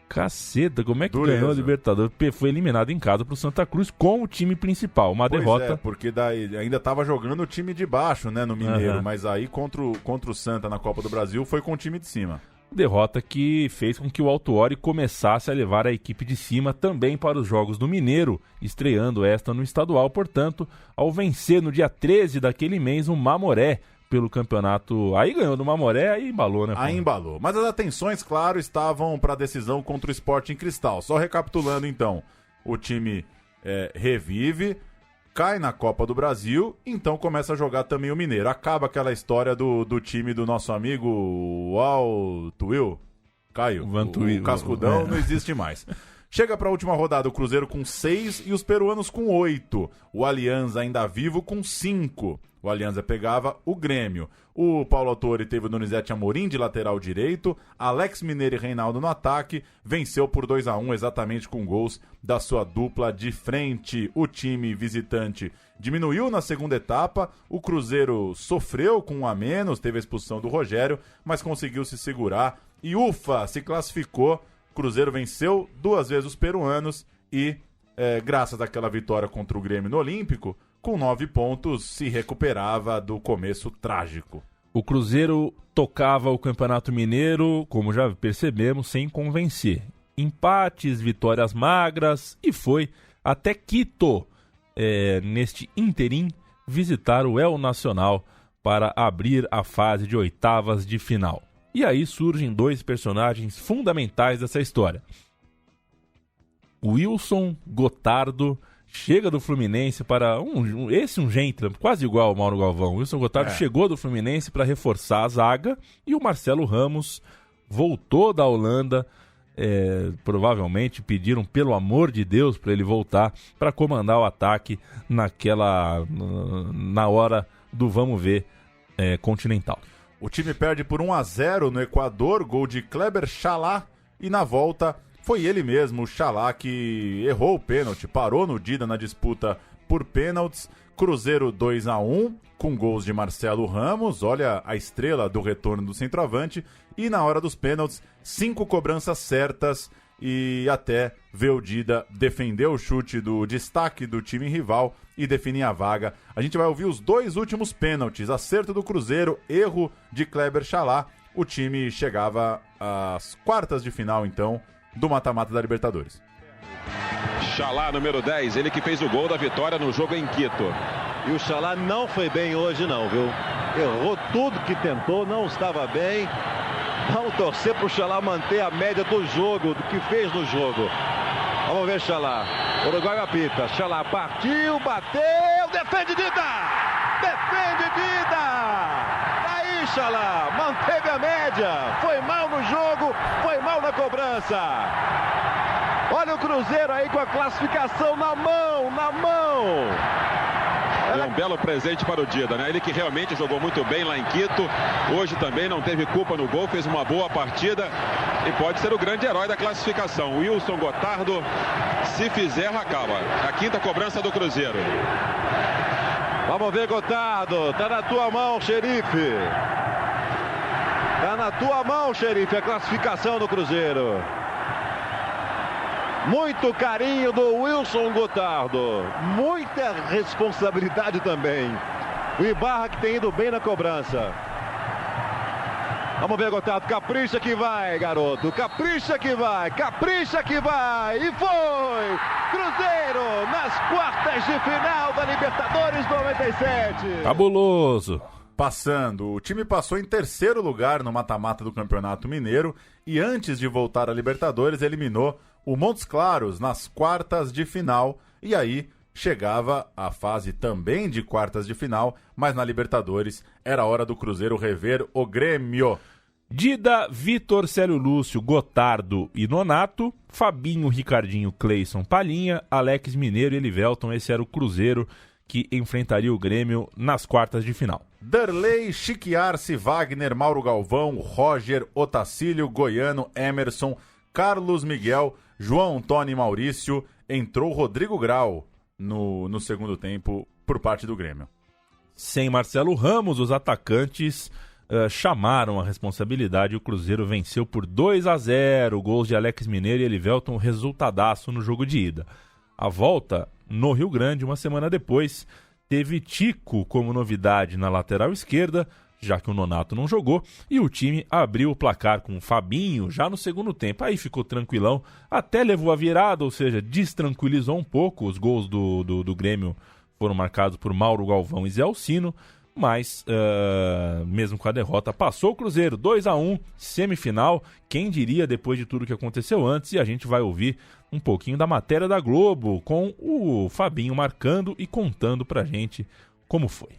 Caceta, como é que ganhou a Libertadores? Foi eliminado em casa pro Santa Cruz com o time principal. Uma derrota. Porque daí ainda tava jogando o time de baixo, né, no Mineiro. Mas aí contra o Santa na Copa do Brasil foi com o time de cima. Derrota que fez com que o Autuori começasse a levar a equipe de cima também para os jogos do Mineiro, estreando esta no estadual, portanto, ao vencer no dia 13 daquele mês o Mamoré pelo campeonato. Aí ganhou do Mamoré, aí embalou, né? Aí embalou. Mas as atenções, claro, estavam para a decisão contra o Sporting Cristal. Só recapitulando, então, o time revive, cai na Copa do Brasil, então começa a jogar também o Mineiro. Acaba aquela história do time do nosso amigo Tuil, Caio. O Cascudão não existe mais. Chega para a última rodada o Cruzeiro com 6 e os peruanos com 8. O Alianza ainda vivo com 5. O Alianza pegava o Grêmio. O Paulo Autuori teve o Donizete Amorim de lateral direito, Alex Mineiro e Reinaldo no ataque, venceu por 2-1 exatamente com gols da sua dupla de frente. O time visitante diminuiu na segunda etapa, o Cruzeiro sofreu com 1 a menos, teve a expulsão do Rogério, mas conseguiu se segurar e ufa, se classificou. O Cruzeiro venceu 2 vezes os peruanos e, graças àquela vitória contra o Grêmio no Olímpico, com 9 pontos, se recuperava do começo trágico. O Cruzeiro tocava o Campeonato Mineiro, como já percebemos, sem convencer. Empates, vitórias magras e foi até Quito, neste interim, visitar o El Nacional para abrir a fase de oitavas de final. E aí surgem 2 personagens fundamentais dessa história. Wilson Gotardo chega do Fluminense para um gentleman, quase igual ao Mauro Galvão. O Wilson Gotardo chegou do Fluminense para reforçar a zaga e o Marcelo Ramos voltou da Holanda. Provavelmente pediram pelo amor de Deus para ele voltar para comandar o ataque na hora do vamos ver continental. O time perde por 1-0 no Equador, gol de Kleber Xalá, e na volta foi ele mesmo, o Xalá, que errou o pênalti, parou no Dida na disputa por pênaltis. Cruzeiro 2-1, com gols de Marcelo Ramos, olha a estrela do retorno do centroavante, e na hora dos pênaltis, 5 cobranças certas, e até Dida defendeu o chute do destaque do time rival e definir a vaga. A gente vai ouvir os 2 últimos pênaltis, acerto do Cruzeiro, erro de Kleber Xalá. O time chegava às quartas de final, então, do mata-mata da Libertadores. Xalá, número 10, ele que fez o gol da vitória no jogo em Quito. E o Xalá não foi bem hoje não, viu? Errou tudo que tentou, não estava bem. Vamos torcer pro Xalá manter a média do jogo, do que fez no jogo. Vamos ver Xalá. Uruguai apita. Xalá partiu, bateu, defende Dida! Defende Dida! Aí Xalá, manteve a média. Foi mal no jogo, foi mal na cobrança. Olha o Cruzeiro aí com a classificação na mão, na mão. É um belo presente para o Dida, né? Ele que realmente jogou muito bem lá em Quito. Hoje também não teve culpa no gol, fez uma boa partida. e pode ser o grande herói da classificação. Wilson Gotardo, se fizer, acaba. A quinta cobrança do Cruzeiro. Vamos ver, Gotardo. Tá na tua mão, xerife. Tá na tua mão, xerife, a classificação do Cruzeiro. Muito carinho do Wilson Gotardo. Muita responsabilidade também. O Ibarra que tem ido bem na cobrança. Vamos ver, Gotardo. Capricha que vai, garoto. Capricha que vai. Capricha que vai. E foi! Cruzeiro nas quartas de final da Libertadores 97. Cabuloso. Passando, o time passou em terceiro lugar no mata-mata do Campeonato Mineiro e antes de voltar à Libertadores eliminou o Montes Claros nas quartas de final e aí chegava a fase também de quartas de final, mas na Libertadores era hora do Cruzeiro rever o Grêmio. Dida, Vitor, Célio Lúcio, Gotardo e Nonato, Fabinho, Ricardinho, Cleison, Palhinha, Alex Mineiro e Elivelton. Esse era o Cruzeiro que enfrentaria o Grêmio nas quartas de final. Darley, Chique Arce, Wagner, Mauro Galvão, Roger, Otacílio, Goiano, Emerson, Carlos Miguel, João Antônio e Maurício. Entrou Rodrigo Grau no segundo tempo por parte do Grêmio. Sem Marcelo Ramos, os atacantes chamaram a responsabilidade e o Cruzeiro venceu por 2-0. Gols de Alex Mineiro e Elivelton, resultadaço no jogo de ida. A volta no Rio Grande, uma semana depois, teve Tico como novidade na lateral esquerda, já que o Nonato não jogou, e o time abriu o placar com o Fabinho já no segundo tempo. Aí ficou tranquilão, até levou a virada, ou seja, destranquilizou um pouco. Os gols do Grêmio foram marcados por Mauro Galvão e Zé Alcino, mas mesmo com a derrota passou o Cruzeiro 2-1, semifinal. Quem diria depois de tudo que aconteceu antes? E a gente vai ouvir um pouquinho da matéria da Globo com o Fabinho marcando e contando pra gente como foi.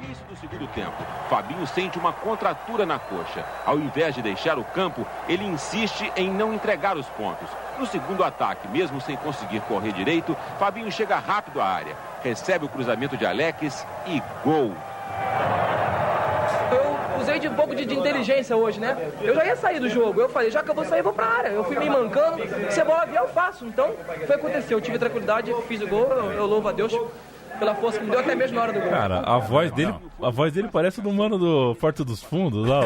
Início do segundo tempo, Fabinho sente uma contratura na coxa. Ao invés de deixar o campo, ele insiste em não entregar os pontos. No segundo ataque, mesmo sem conseguir correr direito, Fabinho chega rápido à área, recebe o cruzamento de Alex e gol. Eu usei de um pouco de inteligência hoje, né? Eu já ia sair do jogo, eu falei, já que eu vou sair, eu vou pra área. Eu fui me mancando, se a bola vier eu faço. Então, foi o que aconteceu. Eu tive tranquilidade, fiz o gol, eu louvo a Deus pela força que me deu até mesmo na hora do gol. Cara, a voz dele parece do mano do Porto dos Fundos lá.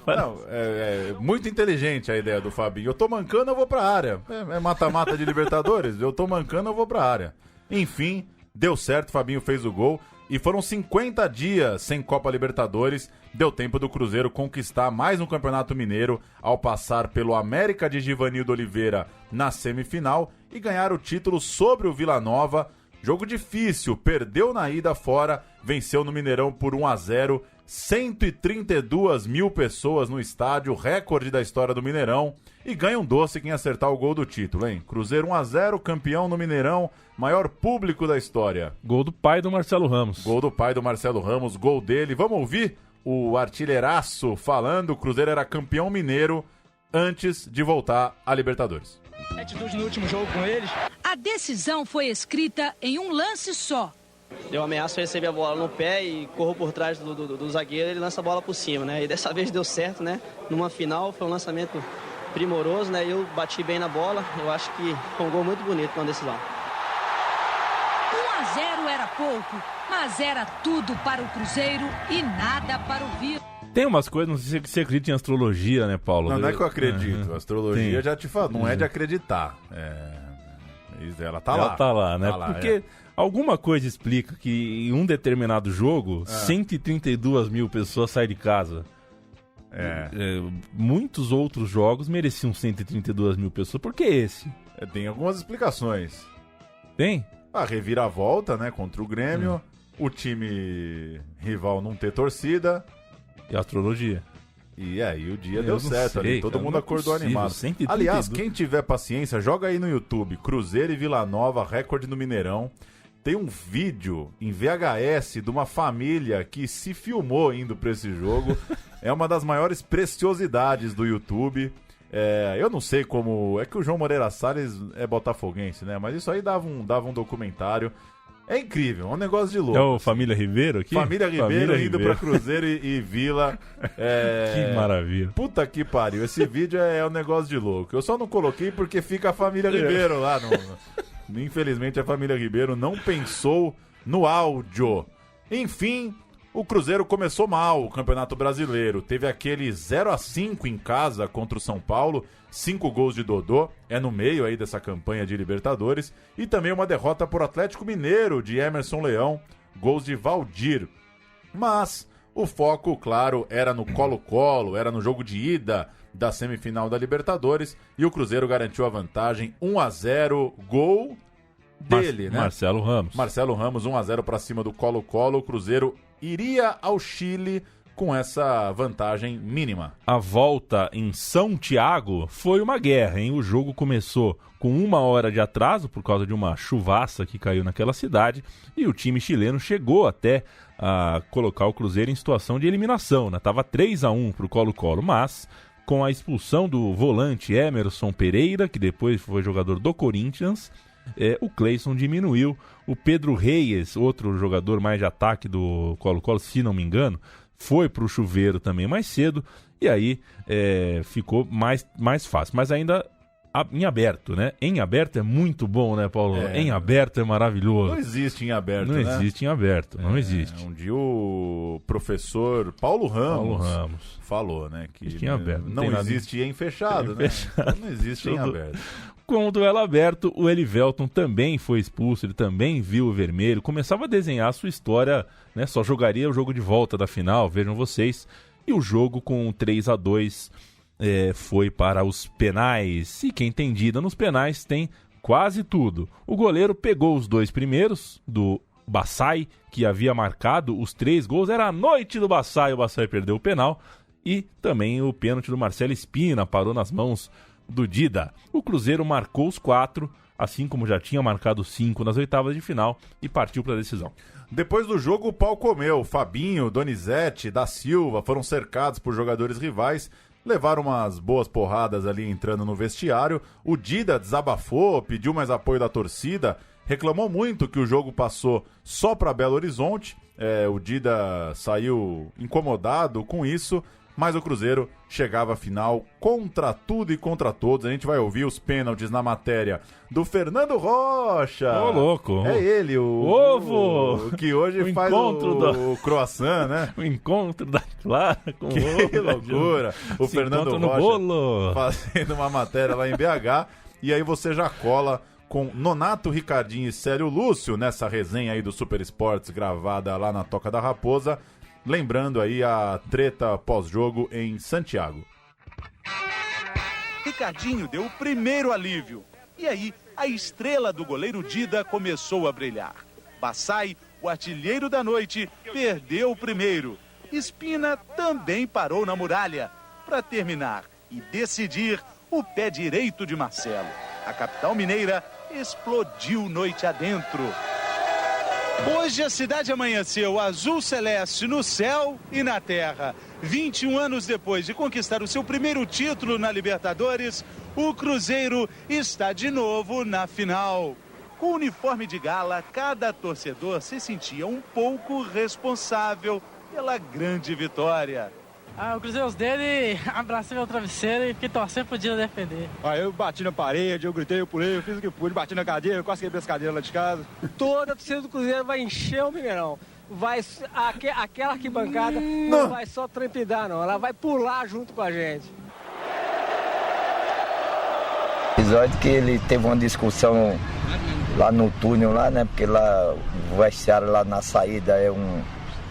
Não, é muito inteligente a ideia do Fabinho. Eu tô mancando, eu vou pra área. É mata-mata de Libertadores, eu tô mancando, eu vou pra área. Enfim, deu certo, Fabinho fez o gol. E foram 50 dias sem Copa Libertadores. Deu tempo do Cruzeiro conquistar mais um Campeonato Mineiro ao passar pelo América de Givanildo Oliveira na semifinal e ganhar o título sobre o Vila Nova. Jogo difícil, perdeu na ida fora, venceu no Mineirão por 1-0, 132 mil pessoas no estádio, recorde da história do Mineirão, e ganha um doce quem acertar o gol do título, hein? Cruzeiro 1-0, campeão no Mineirão, maior público da história. Gol do pai do Marcelo Ramos. Gol do pai do Marcelo Ramos, gol dele. Vamos ouvir o artilheiraço falando, o Cruzeiro era campeão mineiro antes de voltar à Libertadores. Atitude no último jogo com eles. A decisão foi escrita em um lance só. Eu ameaço receber a bola no pé e corro por trás do zagueiro, ele lança a bola por cima, né? E dessa vez deu certo, né? Numa final foi um lançamento primoroso, né? Eu bati bem na bola, eu acho que foi um gol muito bonito na decisão. 1-0 era pouco, mas era tudo para o Cruzeiro e nada para o Vila. Tem umas coisas, não sei se você acredita em astrologia, né, Paulo? Não é que eu acredito. Astrologia já te falo, não é de acreditar. Ela tá lá. Ela tá lá, né? Tá lá, porque alguma coisa explica que em um determinado jogo, 132 mil pessoas saem de casa. Muitos outros jogos mereciam 132 mil pessoas. Por que esse? Tem algumas explicações. Tem? A reviravolta, né, contra o Grêmio. O time rival não ter torcida. E a astrologia. E aí o dia deu certo ali, todo mundo acordou animado. 132. Aliás, quem tiver paciência, joga aí no YouTube, Cruzeiro e Vila Nova, recorde no Mineirão. Tem um vídeo em VHS de uma família que se filmou indo pra esse jogo. É uma das maiores preciosidades do YouTube. Eu não sei como... É que o João Moreira Salles é botafoguense, né? Mas isso aí dava um documentário. É incrível, é um negócio de louco. É o Família Ribeiro aqui? Família Ribeiro indo pra Cruzeiro e Vila. Que maravilha. Puta que pariu, esse vídeo é um negócio de louco. Eu só não coloquei porque fica a Família Ribeiro lá. Infelizmente a Família Ribeiro não pensou no áudio. Enfim, o Cruzeiro começou mal o Campeonato Brasileiro. Teve aquele 0-5 em casa contra o São Paulo. 5 gols de Dodô, é no meio aí dessa campanha de Libertadores, e também uma derrota por Atlético Mineiro de Emerson Leão, gols de Valdir. Mas o foco, claro, era no Colo-Colo, era no jogo de ida da semifinal da Libertadores, e o Cruzeiro garantiu a vantagem 1-0, gol dele, né? Marcelo Ramos. Marcelo Ramos, 1-0 para cima do Colo-Colo. O Cruzeiro iria ao Chile com essa vantagem mínima. A volta em São Tiago foi uma guerra, hein? O jogo começou com 1 hora de atraso por causa de uma chuvaça que caiu naquela cidade, e o time chileno chegou até a colocar o Cruzeiro em situação de eliminação, né? Tava 3-1 pro Colo-Colo, mas com a expulsão do volante Emerson Pereira, que depois foi jogador do Corinthians, o Cleison diminuiu. O Pedro Reyes, outro jogador mais de ataque do Colo-Colo, se não me engano, foi pro chuveiro também mais cedo, e aí ficou mais fácil. Mas ainda em aberto, né? Em aberto é muito bom, né, Paulo? Em aberto é maravilhoso. Não existe em aberto, não, né? Existe em aberto, não existe. Um dia o professor Paulo Ramos falou, né, que em aberto, não existe em fechado, né? Então não existe em aberto. Com o duelo aberto, o Elivelton também foi expulso, ele também viu o vermelho, começava a desenhar a sua história, né? Só jogaria o jogo de volta da final, vejam vocês. E o jogo com 3-2 foi para os penais. E quem tem dida nos penais tem quase tudo. O goleiro pegou os 2 primeiros do Bassai, que havia marcado os 3 gols. Era a noite do Bassai, o Bassai perdeu o penal. E também o pênalti do Marcelo Espina parou nas mãos do Dida. O Cruzeiro marcou os 4, assim como já tinha marcado 5 nas oitavas de final, e partiu para a decisão. Depois do jogo, o pau comeu. Fabinho, Donizete, Da Silva foram cercados por jogadores rivais, levaram umas boas porradas ali entrando no vestiário. O Dida desabafou, pediu mais apoio da torcida, reclamou muito que o jogo passou só para Belo Horizonte. O Dida saiu incomodado com isso, mas o Cruzeiro chegava à final contra tudo e contra todos. A gente vai ouvir os pênaltis na matéria do Rocha. Ô, louco. É ele, o ovo, o que hoje faz o croissant, né? O encontro da Clara com o ovo. Que loucura. O Fernando Rocha bolo. Fazendo uma matéria lá em BH. E aí você já cola com Nonato, Ricardinho e Célio Lúcio nessa resenha aí do Super Esportes gravada lá na Toca da Raposa. Lembrando aí a treta pós-jogo em Santiago. Ricardinho deu o primeiro alívio. E aí, a estrela do goleiro Dida começou a brilhar. Bassai, o artilheiro da noite, perdeu o primeiro. Espina também parou na muralha. Para terminar e decidir, o pé direito de Marcelo. A capital mineira explodiu noite adentro. Hoje a cidade amanheceu azul celeste no céu e na terra. 21 anos depois de conquistar o seu primeiro título na Libertadores, o Cruzeiro está de novo na final. Com o uniforme de gala, cada torcedor se sentia um pouco responsável pela grande vitória. Eu cruzei os dedos e abracei meu travesseiro e fiquei torcendo pro Dida defender. Eu bati na parede, eu gritei, eu pulei, eu fiz o que pude, bati na cadeira, quase quebrei as cadeiras lá de casa. Toda a torcida do Cruzeiro vai encher o Mineirão. Aquela arquibancada não vai só trepidar, não. Ela vai pular junto com a gente. Episódio que ele teve uma discussão lá no túnel, lá, né? Porque lá o vestiário lá na saída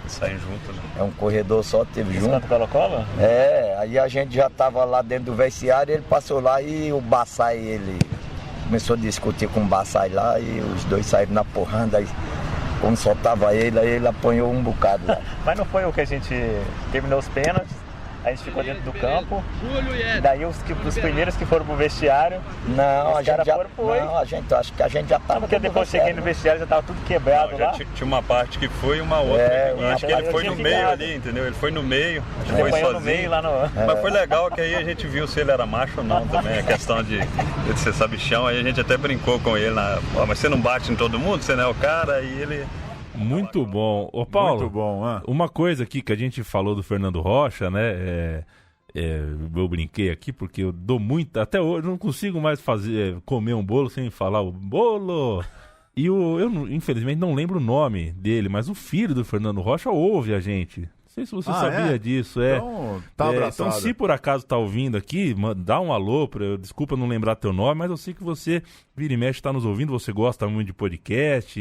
Saem junto, né? É um corredor só, teve junto. Canto Colo-Colo? Aí a gente já tava lá dentro do vestiário, ele passou lá e o Bassai, ele começou a discutir com o Bassai lá e os dois saíram na porrada. Aí, quando soltava ele, aí ele apanhou um bocado lá. Mas não foi o que a gente terminou os pênaltis, a gente ficou dentro do campo. Daí os primeiros que foram pro vestiário. Não, acho que a gente já tava. Porque depois cheguei no vestiário, já tava tudo quebrado lá. Tinha uma parte que foi e uma outra. Acho que ele foi no meio ali, entendeu? Ele foi no meio, acho que foi sozinho. No meio, lá no... Mas foi legal que aí a gente viu se ele era macho ou não também. A questão de ser sabichão, aí a gente até brincou com ele. Mas você não bate em todo mundo, você não é o cara, e ele... Muito bom. Ô, Paulo, muito bom, uma coisa aqui que a gente falou do Fernando Rocha, né? Eu brinquei aqui porque eu dou muito... Até hoje eu não consigo mais comer um bolo sem falar o bolo. E eu infelizmente não lembro o nome dele, mas o filho do Fernando Rocha ouve a gente. Não sei se você sabia disso. Então, tá abraçado. Então, se por acaso tá ouvindo aqui, dá um alô. Desculpa não lembrar teu nome, mas eu sei que você, vira e mexe, tá nos ouvindo. Você gosta muito de podcast.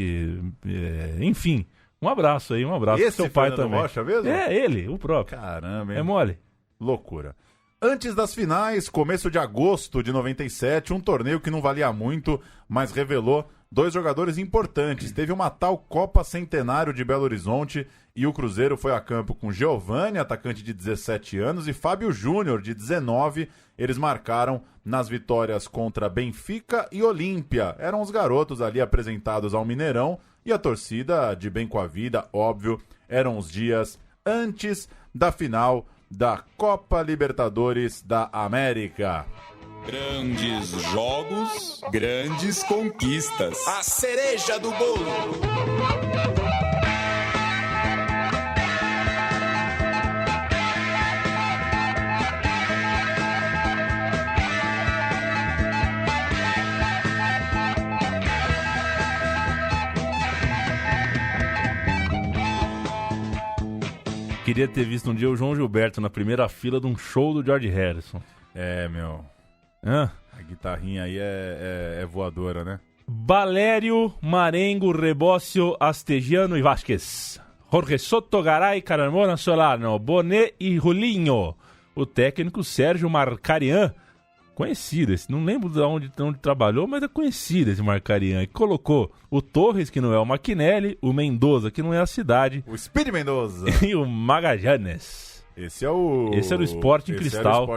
Enfim, um abraço aí, um abraço pro seu pai também. Rocha mesmo? É, ele, o próprio. Caramba, hein? É mole. Loucura. Antes das finais, começo de agosto de 97, um torneio que não valia muito, mas revelou 2 jogadores importantes. Teve uma tal Copa Centenário de Belo Horizonte e o Cruzeiro foi a campo com Giovani, atacante de 17 anos, e Fábio Júnior, de 19. Eles marcaram nas vitórias contra Benfica e Olímpia. Eram os garotos ali apresentados ao Mineirão e a torcida, de bem com a vida, óbvio, eram os dias antes da final da Copa Libertadores da América. Grandes jogos, grandes conquistas. A cereja do bolo. Queria ter visto um dia o João Gilberto na primeira fila de um show do George Harrison. Meu. Hã? A guitarrinha aí é voadora, né? Valério, Marengo, Rebócio, Astegiano e Vasquez. Jorge Soto, Garay, Carmona, Solano, Bonet e Rulinho. O técnico Sérgio Marcarian, conhecido, não lembro de onde trabalhou, mas é conhecido esse Marcarian. E colocou o Torres, que não é o Maquinelli, o Mendoza, que não é a cidade. O Speed Mendoza. E o Magallanes. Esse era o Sporting Cristal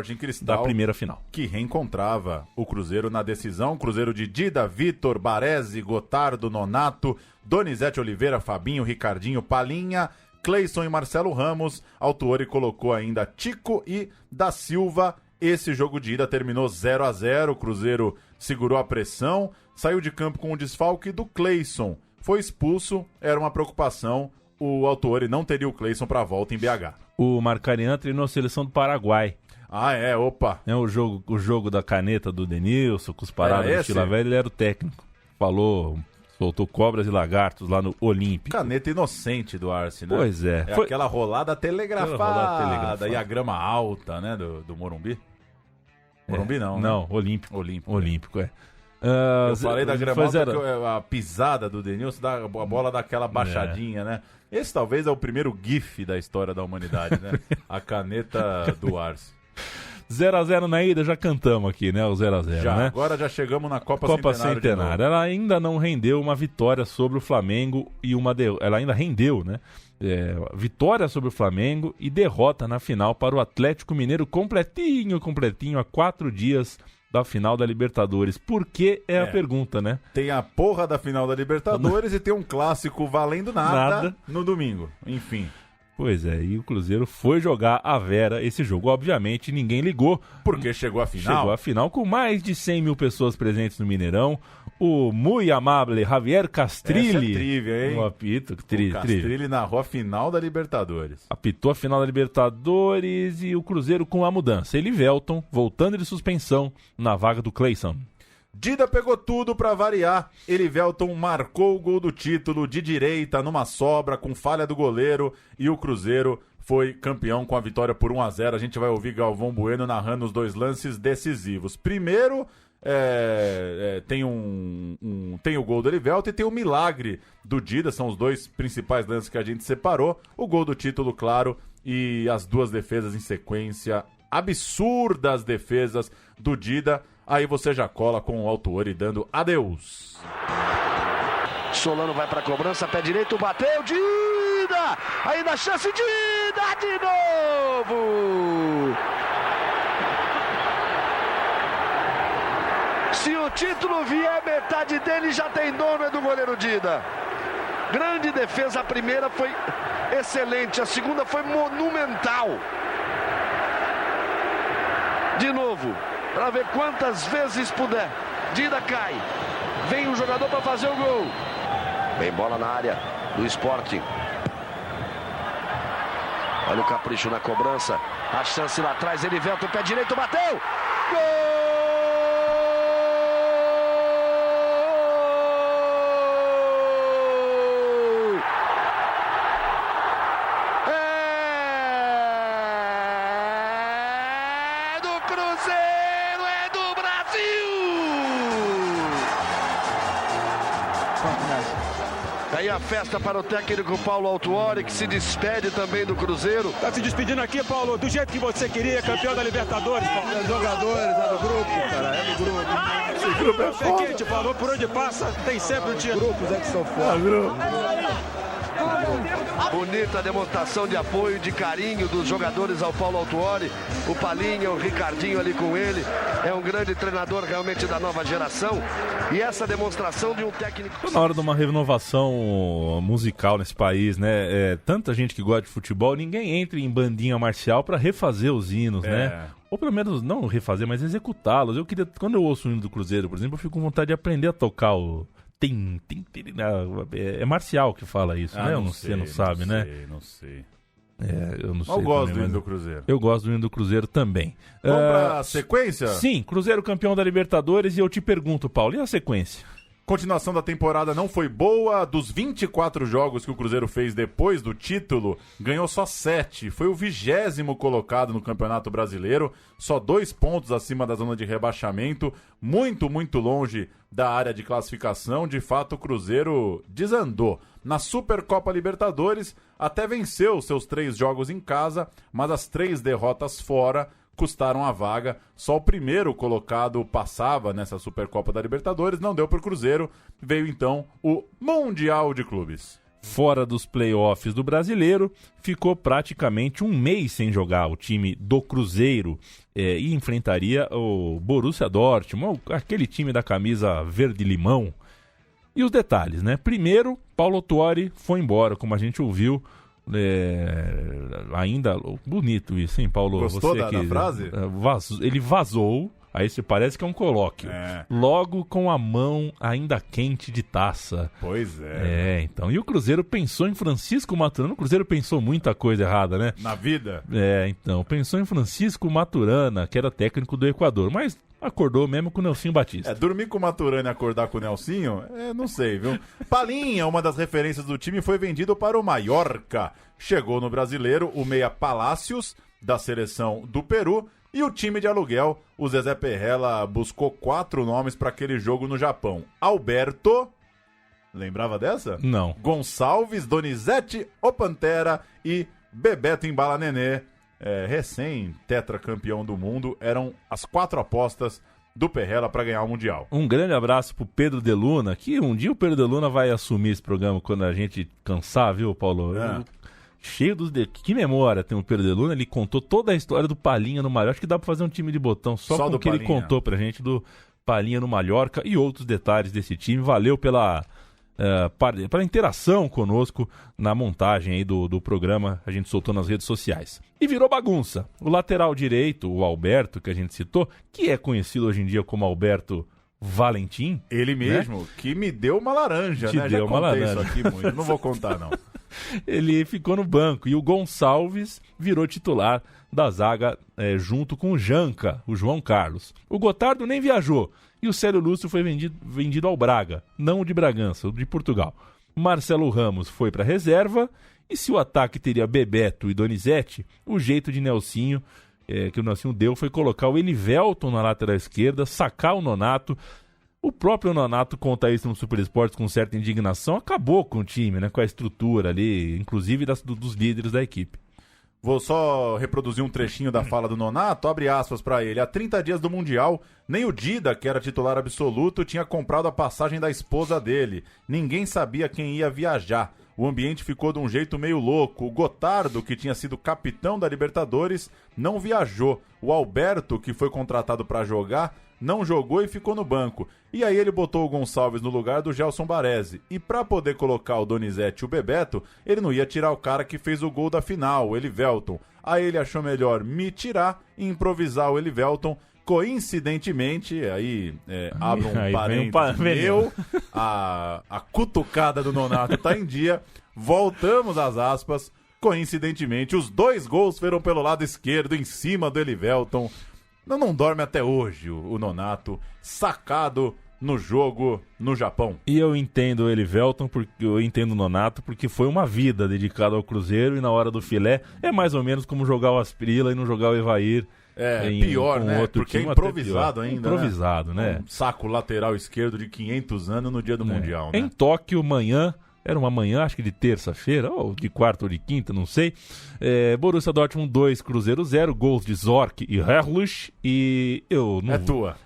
da primeira final. Que reencontrava o Cruzeiro na decisão. Cruzeiro de Dida, Vitor, Baresi, Gotardo, Nonato, Donizete Oliveira, Fabinho, Ricardinho, Palinha, Cleison e Marcelo Ramos. Autuori colocou ainda Tico e Da Silva. Esse jogo de ida terminou 0-0. O Cruzeiro segurou a pressão, saiu de campo com o desfalque do Cleison. Foi expulso, era uma preocupação. O Autuori não teria o Cleison para a volta em BH. O Marcarian treinou a seleção do Paraguai. Opa! O jogo da caneta do Denilson, com os paradas do Chila Velho, ele era o técnico. Soltou cobras e lagartos lá no Olímpico. Caneta inocente do Arce, né? Pois é. Foi aquela rolada telegrafada. E a grama alta, né, do Morumbi. Morumbi não, né? Não, Olímpico, é. Eu falei da grama alta porque a pisada do Denilson, a bola daquela baixadinha, né? Esse talvez é o primeiro gif da história da humanidade, né? A caneta do Arce. 0-0 na ida, já cantamos aqui, né? O 0-0, né? Agora já chegamos na Copa Centenário. Ela ainda não rendeu uma vitória sobre o Flamengo e ela ainda rendeu, né? Vitória sobre o Flamengo e derrota na final para o Atlético Mineiro completinho, há 4 dias da final da Libertadores. Por que a pergunta, né? Tem a porra da final da Libertadores e tem um clássico valendo nada no domingo. Enfim. Pois é, e o Cruzeiro foi jogar a Vera esse jogo. Obviamente, ninguém ligou. Porque chegou à final. Chegou à final com mais de 100 mil pessoas presentes no Mineirão. O muito amável Javier Castrilli. Essa é trivia, hein? No apito. Castrilli narrou a final da Libertadores. Apitou a final da Libertadores e o Cruzeiro com a mudança. Elivelton, voltando de suspensão na vaga do Cleison. Dida pegou tudo pra variar. Elivelton marcou o gol do título de direita numa sobra com falha do goleiro e o Cruzeiro foi campeão com a vitória por 1-0. A gente vai ouvir Galvão Bueno narrando os 2 lances decisivos. Primeiro, tem tem o gol do Elivelton e tem o milagre do Dida. São os 2 principais lances que a gente separou. O gol do título, claro, e as 2 defesas em sequência. Absurdas defesas do Dida. Aí você já cola com o Autuori dando adeus. Solano vai para a cobrança, pé direito, bateu, Dida! Ainda a chance, Dida de novo! novo. Se o título vier, metade dele já tem dono, é do goleiro Dida. Grande defesa, a primeira foi excelente, a segunda foi monumental. De novo, para ver quantas vezes puder. Dida cai, vem o jogador para fazer o gol. Vem bola na área do Sporting. Olha o capricho na cobrança, a chance lá atrás, Erivelto, pé direito, bateu! Gol! Aí a festa para o técnico Paulo Autuori, que se despede também do Cruzeiro. Tá se despedindo aqui, Paulo, do jeito que você queria, campeão da Libertadores, Paulo. É jogadores, é do grupo, cara, é do grupo. Esse grupo é foda. Quente, Paulo, por onde passa, tem sempre um time. Grupos é que são foda. Bonita demonstração de apoio, de carinho dos jogadores ao Paulo Autuori. O Palinha, o Ricardinho ali com ele. É um grande treinador realmente da nova geração. E essa demonstração de um técnico... Tô na hora de uma renovação musical nesse país, né? Tanta gente que gosta de futebol, ninguém entra em bandinha marcial pra refazer os hinos, né? Ou pelo menos, não refazer, mas executá-los. Quando eu ouço o hino do Cruzeiro, por exemplo, eu fico com vontade de aprender a tocar o... É Marcial que fala isso, né? Eu não sei, não sabe, né? Não sei. Eu não sei. Eu gosto do hino do Cruzeiro. Eu gosto do hino do Cruzeiro também. Vamos pra sequência? Sim, Cruzeiro campeão da Libertadores. E eu te pergunto, Paulo, e a sequência? Continuação da temporada não foi boa. Dos 24 jogos que o Cruzeiro fez depois do título, ganhou só 7. Foi o 20º colocado no Campeonato Brasileiro. Só 2 pontos acima da zona de rebaixamento. Muito, muito longe da área de classificação. De fato, o Cruzeiro desandou. Na Supercopa Libertadores, até venceu seus 3 jogos em casa, mas as 3 derrotas fora custaram a vaga. Só o primeiro colocado passava nessa Supercopa da Libertadores, não deu para o Cruzeiro. Veio então o Mundial de Clubes. Fora dos playoffs do Brasileiro, ficou praticamente um mês sem jogar o time do Cruzeiro e enfrentaria o Borussia Dortmund, aquele time da camisa verde-limão. E os detalhes, né? Primeiro, Paulo Autuori foi embora, como a gente ouviu. Ainda bonito isso, hein, Paulo? Gostou da frase? Ele vazou, aí se parece que é um colóquio. Logo com a mão ainda quente de taça. Pois é. Então. E o Cruzeiro pensou em Francisco Maturana. O Cruzeiro pensou muita coisa errada, né? Na vida? Então. Pensou em Francisco Maturana, que era técnico do Equador, mas acordou mesmo com o Nelsinho Batista. Dormir com o Maturana e acordar com o Nelsinho, não sei, viu? Palinha, uma das referências do time, foi vendido para o Mallorca. Chegou no Brasileiro o meia Palácios, da seleção do Peru, e o time de aluguel, o Zezé Perrella, buscou 4 nomes para aquele jogo no Japão. Alberto, lembrava dessa? Não. Gonçalves, Donizete, O Pantera e Bebeto Embala Nenê. Recém-tetracampeão do mundo, eram as 4 apostas do Perrella para ganhar o Mundial. Um grande abraço pro Pedro De Luna, que um dia o Pedro De Luna vai assumir esse programa quando a gente cansar, viu, Paulo? Cheio dos... Que memória tem o Pedro De Luna, ele contou toda a história do Palinha no Mallorca. Acho que dá pra fazer um time de botão só com o que ele contou pra gente do Palinha no Mallorca e outros detalhes desse time. Valeu pela interação conosco na montagem aí do programa, a gente soltou nas redes sociais. E virou bagunça. O lateral direito, o Alberto, que a gente citou, que é conhecido hoje em dia como Alberto Valentim. Ele mesmo, né? Que me deu uma laranja, né? Já contei isso aqui muito, não vou contar não. Ele ficou no banco e o Gonçalves virou titular da zaga junto com o Janca, o João Carlos. O Gotardo nem viajou. E o Célio Lúcio foi vendido ao Braga, não o de Bragança, o de Portugal. Marcelo Ramos foi para reserva, e se o ataque teria Bebeto e Donizete, o jeito de Nelsinho, que o Nelsinho deu, foi colocar o Elivelton na lateral esquerda, sacar o Nonato. O próprio Nonato conta isso no Super Esportes com certa indignação, acabou com o time, né, com a estrutura ali, inclusive dos líderes da equipe. Vou só reproduzir um trechinho da fala do Nonato, abre aspas pra ele. Há 30 dias do Mundial, nem o Dida, que era titular absoluto, tinha comprado a passagem da esposa dele. Ninguém sabia quem ia viajar. o ambiente ficou de um jeito meio louco. O Gotardo, que tinha sido capitão da Libertadores, não viajou. O Alberto, que foi contratado para jogar, não jogou e ficou no banco. E aí ele botou o Gonçalves no lugar do Gelson Baresi. E para poder colocar o Donizete e o Bebeto, ele não ia tirar o cara que fez o gol da final, o Elivelton. Aí ele achou melhor me tirar e improvisar o Elivelton. Coincidentemente, aí abro um parênteses a cutucada do Nonato tá em dia, voltamos às aspas, coincidentemente, os 2 gols foram pelo lado esquerdo, em cima do Elivelton. Não dorme até hoje o Nonato, sacado no jogo no Japão. E eu entendo o Elivelton, porque eu entendo o Nonato, porque foi uma vida dedicada ao Cruzeiro e na hora do filé é mais ou menos como jogar o Asprila e não jogar o Evair. Pior, né? Porque é improvisado ainda, improvisado, né? Um saco lateral esquerdo de 500 anos no dia do Mundial, né? Em Tóquio, manhã, era uma manhã, acho que de terça-feira, ou de quarta ou de quinta, não sei. Borussia Dortmund 2, Cruzeiro 0, gols de Zorc e Herrlich, e eu não... É tua.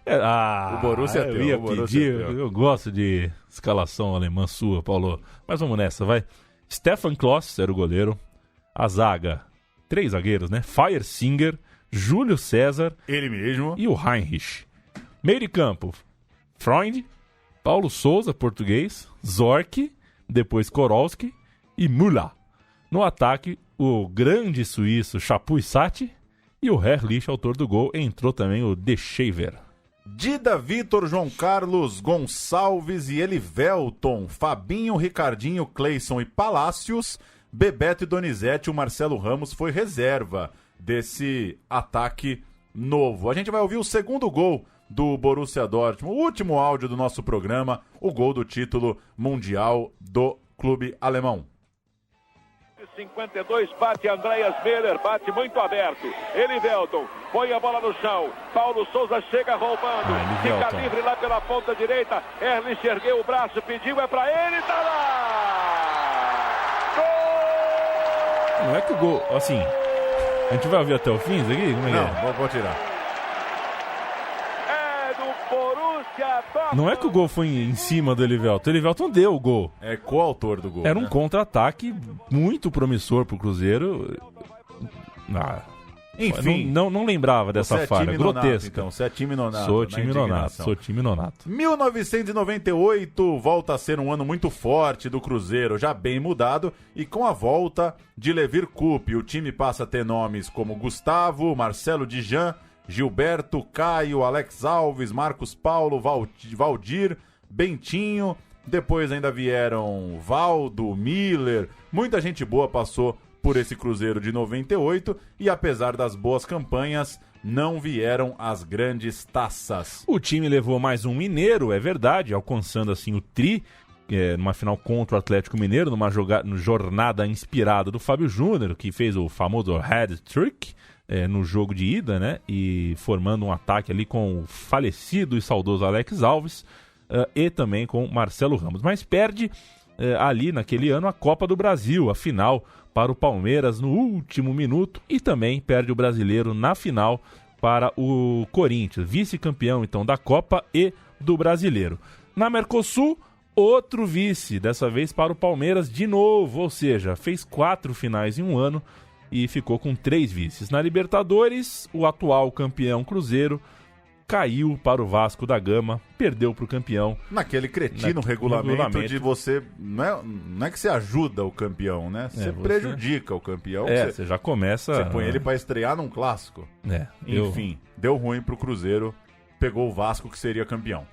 O Borussia é teu. Eu ia pedir, eu gosto de escalação alemã sua, Paulo. Mas vamos nessa, vai. Stefan Kloss era o goleiro, a zaga, 3 zagueiros, né? Feiersinger, Júlio César, ele mesmo, e o Heinrich. Meio de campo, Freund, Paulo Souza, português, Zorc, depois Korolski e Müller. No ataque, o grande suíço Chapuisat e o Herrlich, autor do gol, entrou também o De Shaver. Dida, Vitor, João Carlos, Gonçalves e Elivelton, Fabinho, Ricardinho, Cleison e Palácios, Bebeto e Donizete. O Marcelo Ramos foi reserva desse ataque novo. A gente vai ouvir o segundo gol do Borussia Dortmund, o último áudio do nosso programa, o gol do título mundial do clube alemão. 52, bate Andreas Miller, bate muito aberto. Elivelton põe a bola no chão. Paulo Souza chega roubando. Fica livre lá pela ponta direita. Erlich ergueu o braço, pediu, é pra ele, tá lá! Gol! Não é que o gol, assim, a gente vai ouvir até o fim isso aqui? Como é Não, vou tirar. Não é que o gol foi em cima do Elivelton. O Elivelton deu o gol. É coautor do gol. Era um contra-ataque muito promissor pro Cruzeiro. Enfim. Não lembrava dessa falha. Grotesca. Então, você é time Nonato. Sou time Nonato. 1998 volta a ser um ano muito forte do Cruzeiro, já bem mudado, e com a volta de Levir Coupe, o time passa a ter nomes como Gustavo, Marcelo Dijan, Gilberto, Caio, Alex Alves, Marcos Paulo, Valdir, Bentinho, depois ainda vieram Valdo, Miller, muita gente boa passou por esse Cruzeiro de 98 e apesar das boas campanhas, não vieram as grandes taças. O time levou mais um mineiro, é verdade, alcançando assim o tri, numa final contra o Atlético Mineiro, numa jornada inspirada do Fábio Júnior, que fez o famoso head trick, no jogo de ida, né? E formando um ataque ali com o falecido e saudoso Alex Alves e também com Marcelo Ramos. Mas perde ali naquele ano a Copa do Brasil, a final para o Palmeiras no último minuto e também perde o Brasileiro na final para o Corinthians, vice-campeão então da Copa e do Brasileiro. Na Mercosul, outro vice, dessa vez para o Palmeiras de novo, ou seja, fez 4 finais em um ano e ficou com 3 vices. Na Libertadores, o atual campeão Cruzeiro caiu para o Vasco da Gama, perdeu para o campeão. Naquele cretino regulamento de você... Não é que você ajuda o campeão, né? Você prejudica o campeão. Você já começa... Você põe ele para estrear num clássico. Enfim, deu ruim pro Cruzeiro, pegou o Vasco que seria campeão.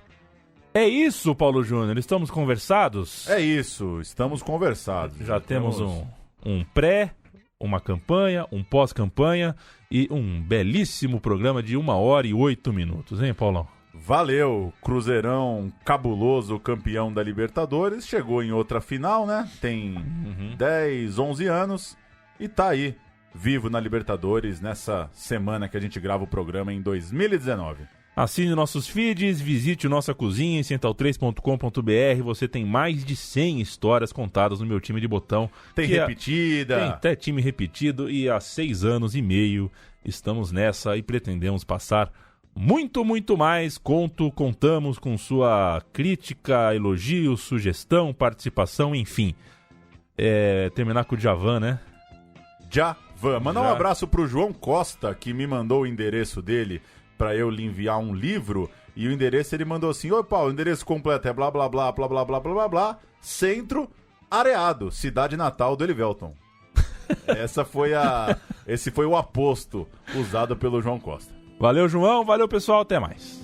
É isso, Paulo Júnior, estamos conversados? É isso, estamos conversados. Já temos um pré... uma campanha, um pós-campanha e um belíssimo programa de 1h08, hein, Paulão? Valeu, Cruzeirão cabuloso, campeão da Libertadores, chegou em outra final, né? Tem 10, 11 anos e tá aí, vivo na Libertadores nessa semana que a gente grava o programa em 2019. Assine nossos feeds, visite nossa cozinha em central3.com.br. Você tem mais de 100 histórias contadas no Meu Time de Botão. Tem repetida. Tem até time repetido e há 6 anos e meio estamos nessa e pretendemos passar muito, muito mais. Contamos com sua crítica, elogio, sugestão, participação, enfim. terminar com o Djavan, né? Djavan. Mandar um abraço pro João Costa, que me mandou o endereço dele pra eu lhe enviar um livro. E o endereço ele mandou assim: oi, Paulo, o endereço completo é blá blá blá blá blá blá blá blá blá, Centro Areado, cidade natal do Elivelton. Esse foi o aposto usado pelo João Costa. Valeu, João. Valeu, pessoal. Até mais.